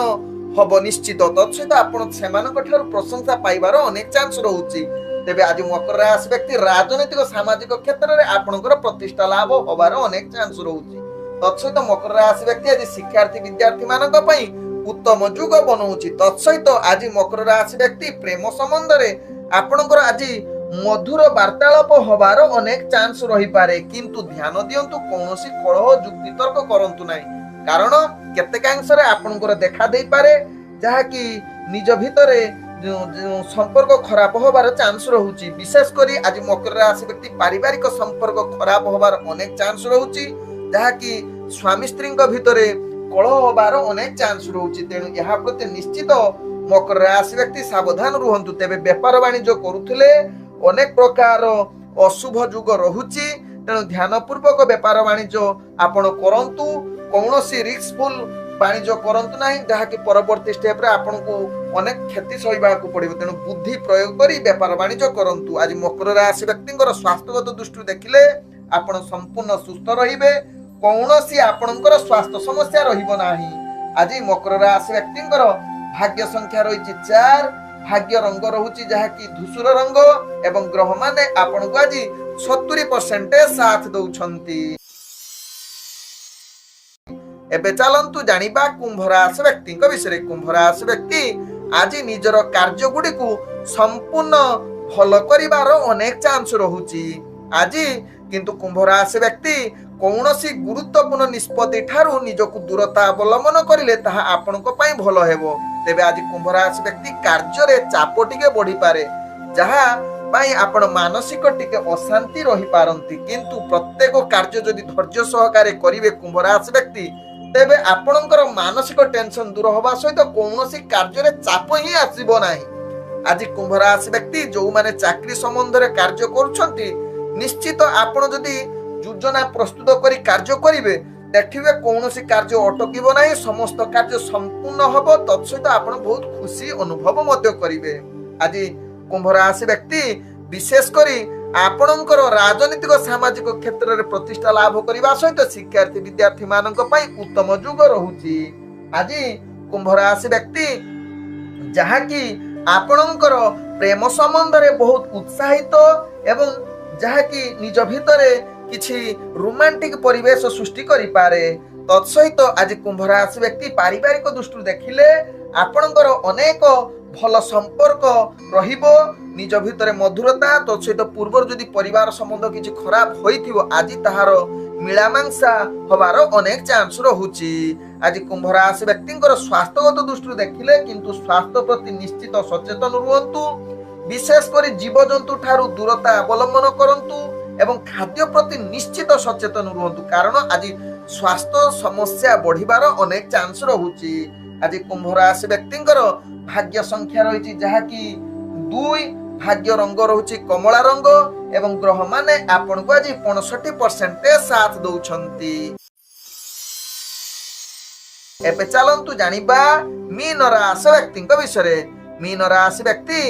ହବ ନିଶ୍ଚିତ। ତତ୍ସହିତ ଆପଣ ସେମାନଙ୍କ ଠାରୁ ପ୍ରଶଂସା ପାଇବାର ଅନେକ ଚାନ୍ସ ରହୁଛି। ତେବେ ଆଜି ମକର ରାଶି ବ୍ୟକ୍ତି ରାଜନୈତିକ ସାମାଜିକ କ୍ଷେତ୍ରରେ ଆପଣଙ୍କର ପ୍ରତିଷ୍ଠା ଲାଭ ହବାର ଅନେକ ଚାନ୍ସ ରହୁଛି। ତତ୍ସହିତ ମକର ରାଶି ବ୍ୟକ୍ତି ଆଜି ଶିକ୍ଷାର୍ଥୀ ବିଦ୍ୟାର୍ଥୀ ମାନଙ୍କ ପାଇଁ ଉତ୍ତମ ଯୁଗ ବନଉଛି। ତତ୍ସହିତ ଆଜି ମକର ରାଶି ବ୍ୟକ୍ତି ପ୍ରେମ ସମ୍ବନ୍ଧରେ ଆପଣଙ୍କର ଆଜି ମଧୁର ବାର୍ତ୍ତାଳାପ ହବାର ଅନେକ ଚାନ୍ସ ରହିପାରେ, କିନ୍ତୁ ଧ୍ୟାନ ଦିଅନ୍ତୁ କୌଣସି କଳହ ଯୁକ୍ତିତର୍କ କରନ୍ତୁ ନାହିଁ, କାରଣ କେତେକାଂଶରେ ଆପଣଙ୍କର ଦେଖା ଦେଇପାରେ ଯାହାକି ନିଜ ଭିତରେ ସମ୍ପର୍କ ଖରାପ ହବାର ଚାନ୍ସ ରହୁଛି। ବିଶେଷ କରି ଆଜି ମକର ରାଶି ବ୍ୟକ୍ତି ପାରିବାରିକ ସମ୍ପର୍କ ଖରାପ ହବାର ଅନେକ ଚାନ୍ସ ରହୁଛି, ଯାହାକି ସ୍ୱାମୀ ସ୍ତ୍ରୀଙ୍କ ଭିତରେ କଳହ ହବାର ଅନେକ ଚାନ୍ସ ରହୁଛି। ତେଣୁ ଏହା ପ୍ରତି ନିଶ୍ଚିତ ମକର ରାଶି ବ୍ୟକ୍ତି ସାବଧାନ ରୁହନ୍ତୁ। ତେବେ ବେପାର ବାଣିଜ୍ୟ କରୁଥିଲେ ଅନେକ ପ୍ରକାର ଅଶୁଭ ଯୁଗ ରହୁଛି। ତେଣୁ ଧ୍ୟାନ ପୂର୍ବକ ବେପାର ବାଣିଜ୍ୟ ଆପଣ କରନ୍ତୁ। କୌଣସି ରିସ୍କଫୁଲ ବାଣିଜ୍ୟ କରନ୍ତୁ ନାହିଁ, ଯାହାକି ପରବର୍ତ୍ତୀ ଷ୍ଟେପରେ ଆପଣଙ୍କୁ ଅନେକ କ୍ଷତି ସହିବାକୁ ପଡିବ। ତେଣୁ ବୁଦ୍ଧି ପ୍ରୟୋଗ କରି ବେପାର ବାଣିଜ୍ୟ କରନ୍ତୁ। ଆଜି ମକର ରାଶି ବ୍ୟକ୍ତିଙ୍କର ସ୍ୱାସ୍ଥ୍ୟଗତ ଦୃଷ୍ଟିରୁ ଦେଖିଲେ ଆପଣ ସମ୍ପୂର୍ଣ୍ଣ ସୁସ୍ଥ ରହିବେ। କୌଣସି ଆପଣଙ୍କର ସ୍ୱାସ୍ଥ୍ୟ ସମସ୍ୟା ରହିବ ନାହିଁ। ଆଜି ମକର ରାଶି ବ୍ୟକ୍ତିଙ୍କର ଭାଗ୍ୟ ସଂଖ୍ୟା ରହିଛି 4, ଭାଗ୍ୟ ରଙ୍ଗ ରହୁଛି ଯାହାକି ଧୂସର ରଙ୍ଗ ଏବଂ ଗ୍ରହ ମାନେ ଆପଣଙ୍କୁ ଆଜି 70% ସାଥ ଦଉଛନ୍ତି। ଏବେ ଚାଲନ୍ତୁ ଜାଣିବା କୁମ୍ଭ ରାଶି ବ୍ୟକ୍ତିଙ୍କ ବିଷୟରେ। କୁମ୍ଭ ରାଶି ବ୍ୟକ୍ତି ଆଜି ନିଜର କାର୍ଯ୍ୟ ଗୁଡ଼ିକୁ ସମ୍ପୂର୍ଣ୍ଣ ଭଲ କରିବାର ଅନେକ ଚାନ୍ସ ରହୁଛି। ଆଜି କିନ୍ତୁ କୁମ୍ଭ ରାଶି ବ୍ୟକ୍ତି କୌଣସି ଗୁରୁତ୍ୱପୂର୍ଣ୍ଣ ନିଷ୍ପତ୍ତି ଠାରୁ ନିଜକୁ ଦୂରତା ଅବଲମ୍ବନ କରିଲେ ତାହା ଆପଣଙ୍କ ପାଇଁ ଭଲ ହେବ। ତେବେ ଆଜି କୁମ୍ଭ ରାଶି ବ୍ୟକ୍ତି କାର୍ଯ୍ୟରେ ଚାପ ଟିକେ ବଢିପାରେ, ଯାହା ପାଇଁ ଆପଣ ମାନସିକ ଟିକେ ଅଶାନ୍ତି ରହିପାରନ୍ତି। କିନ୍ତୁ ପ୍ରତ୍ୟେକ କାର୍ଯ୍ୟ ଯଦି ଧୈର୍ଯ୍ୟ ସହକାରେ କରିବେ କୁମ୍ଭ ରାଶି ବ୍ୟକ୍ତି, ତେବେ ଆପଣଙ୍କର ମାନସିକ ଟେନସନ ଦୂର ହେବା ସହିତ କୌଣସି କାର୍ଯ୍ୟରେ ଚାପ ହିଁ ଆସିବ ନାହିଁ। ଆଜି କୁମ୍ଭ ରାଶି ବ୍ୟକ୍ତି ଯୋଉମାନେ ଚାକିରି ସମ୍ବନ୍ଧରେ କାର୍ଯ୍ୟ କରୁଛନ୍ତି, ନିଶ୍ଚିତ ଆପଣ ଯଦି ଯୋଜନା ପ୍ରସ୍ତୁତ କରି କାର୍ଯ୍ୟ କରିବେ, ଦେଖିବେ କୌଣସି କାର୍ଯ୍ୟ ଅଟକିବ ନାହିଁ, ସମସ୍ତ କାର୍ଯ୍ୟ ସମ୍ପୂର୍ଣ୍ଣ ହେବ। ତତ୍ସହିତ ଆପଣ ବହୁତ ଖୁସି ଅନୁଭବ ମଧ୍ୟ କରିବେ। ଆଜି କୁମ୍ଭ ରାଶି ବ୍ୟକ୍ତି ବିଶେଷ କରି ଆପଣଙ୍କର ରାଜନୈତିକ ସାମାଜିକ କ୍ଷେତ୍ରରେ ପ୍ରତିଷ୍ଠା ଲାଭ କରିବା ସହିତ ଶିକ୍ଷାର୍ଥୀ ବିଦ୍ୟାର୍ଥୀ ମାନଙ୍କ ପାଇଁ ଉତ୍ତମ ଯୁଗ ରହୁଛି। ଆଜି କୁମ୍ଭ ରାଶି ବ୍ୟକ୍ତି ଯାହାକି ଆପଣଙ୍କର ପ୍ରେମ ସମ୍ବନ୍ଧରେ ବହୁତ ଉତ୍ସାହିତ ଏବଂ ଯାହାକି ନିଜ ଭିତରେ କିଛି ରୋମାଣ୍ଟିକ ପରିବେଶ ସୃଷ୍ଟି କରିପାରେ। ତତ୍ସହିତ ଆଜି କୁମ୍ଭ ରାଶି ବ୍ୟକ୍ତି ପାରିବାରିକ ଦୃଷ୍ଟିରୁ ଦେଖିଲେ ଆପଣଙ୍କର ଅନେକ ଭଲ ସମ୍ପର୍କ ରହିବ, ନିଜ ଭିତରେ ମଧୁରତା। ତତ୍ସହିତ ପୂର୍ବରୁ ଯଦି ପରିବାର ସମ୍ବନ୍ଧ କିଛି ଖରାପ ହୋଇଥିବ, ଆଜି ତାହାର ମିଳାମାଂସା ହବାର ଅନେକ ଚାନ୍ସ ରହୁଛି। ଆଜି କୁମ୍ଭ ରାଶି ବ୍ୟକ୍ତିଙ୍କର ସ୍ୱାସ୍ଥ୍ୟଗତ ଦୃଷ୍ଟିରୁ ଦେଖିଲେ କିନ୍ତୁ ସ୍ୱାସ୍ଥ୍ୟ ପ୍ରତି ନିଶ୍ଚିତ ସଚେତନ ରୁହନ୍ତୁ। ବିଶେଷ କରି ଜୀବଜନ୍ତୁ ଠାରୁ ଦୂରତା ଅବଲମ୍ବନ କରନ୍ତୁ ଏବଂ ଖାଦ୍ୟ ପ୍ରତି ନିଶ୍ଚିତ ସଚେତନ ରୁହନ୍ତୁ, କାରଣ ଆଜି ସ୍ୱାସ୍ଥ୍ୟ ସମସ୍ୟା ବଢିବାର ଅନେକ ଚାନ୍ସ ରହୁଛି। ଆଜି କୁମ୍ଭ ରାଶି ବ୍ୟକ୍ତିଙ୍କର ଭାଗ୍ୟ ସଂଖ୍ୟା ରହିଛି ଯାହାକି 2, ଭାଗ୍ୟ ରଙ୍ଗ ରହୁଛି କମଳା ରଙ୍ଗ ଏବଂ ଗ୍ରହ ମାନେ ଆପଣଙ୍କୁ ଆଜି 65% ସାଥ ଦଉଛନ୍ତି। ଏବେ ଚାଲନ୍ତୁ ଜାଣିବା ମୀନ ରାଶି ବ୍ୟକ୍ତିଙ୍କ ବିଷୟରେ। ମୀନ ରାଶି ବ୍ୟକ୍ତି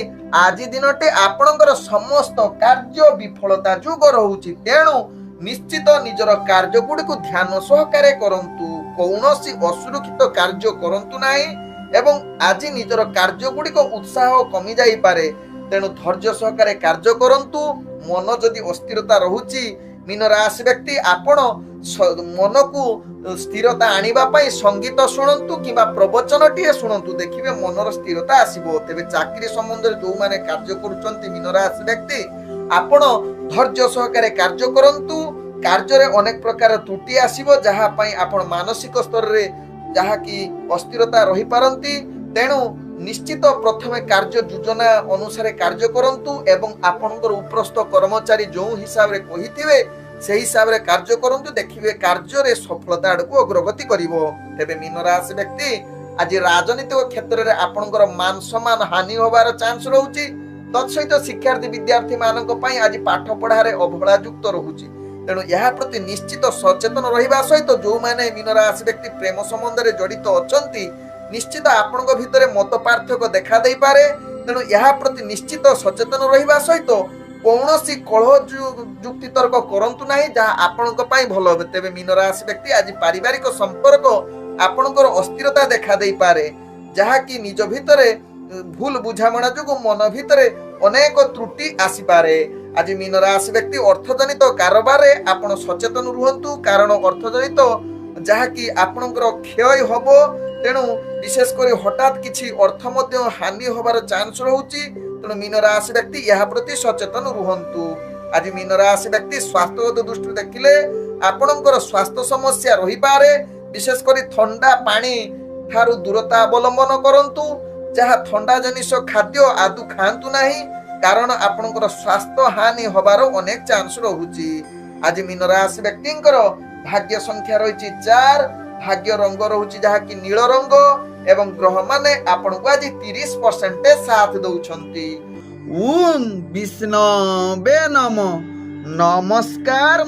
ଆଜି ଦିନଟି ଆପଣଙ୍କର ସମସ୍ତ କାର୍ଯ୍ୟ ବିଫଳତା ଯୁଗ ରହୁଛି। ତେଣୁ ନିଶ୍ଚିତ ନିଜର କାର୍ଯ୍ୟ ଗୁଡ଼ିକୁ ଧ୍ୟାନ ସହକାରେ କରନ୍ତୁ। କୌଣସି ଅସୁରକ୍ଷିତ କାର୍ଯ୍ୟ କରନ୍ତୁ ନାହିଁ ଏବଂ ଆଜି ନିଜର କାର୍ଯ୍ୟ ଗୁଡ଼ିକ ଉତ୍ସାହ କମି ଯାଇପାରେ। ତେଣୁ ଧୈର୍ଯ୍ୟ ସହକାରେ କାର୍ଯ୍ୟ କରନ୍ତୁ। ମନ ଯଦି ଅସ୍ଥିରତା ରହୁଛି, ମୀନ ରାଶି ବ୍ୟକ୍ତି ଆପଣ ମନକୁ ସ୍ଥିରତା ଆଣିବା ପାଇଁ ସଙ୍ଗୀତ ଶୁଣନ୍ତୁ କିମ୍ବା ପ୍ରବଚନଟିଏ ଶୁଣନ୍ତୁ, ଦେଖିବେ ମନର ସ୍ଥିରତା ଆସିବ। ତେବେ ଚାକିରି ସମ୍ବନ୍ଧରେ ଯୋଉମାନେ କାର୍ଯ୍ୟ କରୁଛନ୍ତି ମୀନ ରାଶି ବ୍ୟକ୍ତି, ଆପଣ ଧୈର୍ଯ୍ୟ ସହକାରେ କାର୍ଯ୍ୟ କରନ୍ତୁ। କାର୍ଯ୍ୟରେ ଅନେକ ପ୍ରକାର ତ୍ରୁଟି ଆସିବ, ଯାହା ପାଇଁ ଆପଣ ମାନସିକ ସ୍ତରରେ ଯାହାକି ଅସ୍ଥିରତା ରହିପାରନ୍ତି। ତେଣୁ ନିଶ୍ଚିତ ପ୍ରଥମେ କାର୍ଯ୍ୟ ଯୋଜନା ଅନୁସାରେ କାର୍ଯ୍ୟ କରନ୍ତୁ ଏବଂ ଆପଣଙ୍କର ଉପରସ୍ଥ କର୍ମଚାରୀ ଯୋଉ ହିସାବରେ କହିଥିବେ ସେହି ହିସାବରେ କାର୍ଯ୍ୟ କରନ୍ତୁ, ଦେଖିବେ କାର୍ଯ୍ୟରେ ସଫଳତା ଆଡକୁ ଅଗ୍ରଗତି କରିବ। ତେବେ ମୀନ ରାଶି ବ୍ୟକ୍ତି ଆଜି ରାଜନୈତିକ କ୍ଷେତ୍ରରେ ଆପଣଙ୍କର ମାନ ସମ୍ମାନ ହାନି ହବାର ଚାନ୍ସ ରହୁଛି। ତତ୍ସହିତ ଶିକ୍ଷାର୍ଥୀ ବିଦ୍ୟାର୍ଥୀ ମାନଙ୍କ ପାଇଁ ଆଜି ପାଠ ପଢାରେ ଅବହେଳା ଯୁକ୍ତ ରହୁଛି। ତେଣୁ ଏହା ପ୍ରତି ନିଶ୍ଚିତ ସଚେତନ ରହିବା ସହିତ ଯୋଉମାନେ ମୀନ ରାଶି ବ୍ୟକ୍ତି ପ୍ରେମ ସମ୍ବନ୍ଧରେ ଜଡିତ ଅଛନ୍ତି, ନିଶ୍ଚିତ ଆପଣଙ୍କ ଭିତରେ ମତ ପାର୍ଥକ୍ୟ ଦେଖା ଦେଇପାରେ। ତେଣୁ ଏହା ପ୍ରତି ନିଶ୍ଚିତ ସଚେତନ ରହିବା ସହିତ କୌଣସି କଳହ ଯୁକ୍ତି ତର୍କ କରନ୍ତୁ ନାହିଁ, ଯାହା ଆପଣଙ୍କ ପାଇଁ ଭଲ ହେବ। ତେବେ ମୀନ ରାଶି ବ୍ୟକ୍ତି ଆଜି ପାରିବାରିକ ସମ୍ପର୍କ ଆପଣଙ୍କର ଅସ୍ଥିରତା ଦେଖା ଦେଇପାରେ, ଯାହାକି ନିଜ ଭିତରେ ଭୁଲ ବୁଝାମଣା ଯୋଗୁଁ ମନ ଭିତରେ ଅନେକ ତ୍ରୁଟି ଆସିପାରେ। ଆଜି ମୀନ ରାଶି ବ୍ୟକ୍ତି ଅର୍ଥଜନିତ କାରବାରରେ ଆପଣ ସଚେତନ ରୁହନ୍ତୁ, କାରଣ ଅର୍ଥଜନିତ ଯାହାକି ଆପଣଙ୍କର କ୍ଷୟ ହବ। ତେଣୁ ବିଶେଷ କରି ହଠାତ୍ କିଛି ଅର୍ଥ ମଧ୍ୟ ହାନି ହବାର ଚାନ୍ସ ରହୁଛି। ତେଣୁ ମୀନ ରାଶି ବ୍ୟକ୍ତି ଏହା ପ୍ରତି ସଚେତନ ରୁହନ୍ତୁ। ଆଜି ମୀନ ରାଶି ବ୍ୟକ୍ତି ସ୍ୱାସ୍ଥ୍ୟଗତ ଦୃଷ୍ଟିରୁ ଦେଖିଲେ ଆପଣଙ୍କର ସ୍ୱାସ୍ଥ୍ୟ ସମସ୍ୟା ରହିପାରେ। ବିଶେଷ କରି ଥଣ୍ଡା ପାଣି ଠାରୁ ଦୂରତା ଅବଲମ୍ବନ କରନ୍ତୁ, ଯାହା ଥଣ୍ଡା ଜିନିଷ ଖାଦ୍ୟ ଆଦୌ ଖାଆନ୍ତୁ ନାହିଁ, କାରଣ ଆପଣଙ୍କର ସ୍ୱାସ୍ଥ୍ୟ ହାନି ହବାର ଅନେକ ଚାନ୍ସ ରହୁଛି। ଆଜି ମୀନ ରାଶି ବ୍ୟକ୍ତିଙ୍କର ଭାଗ୍ୟ ସଂଖ୍ୟା ରହିଛି 4, भाग्य रंग रहुची जहाँकि नील रंग एवं ग्रह माने आपनको आज 30% साथ दउछंती। ओम विष्णवे नमः। नमस्कार।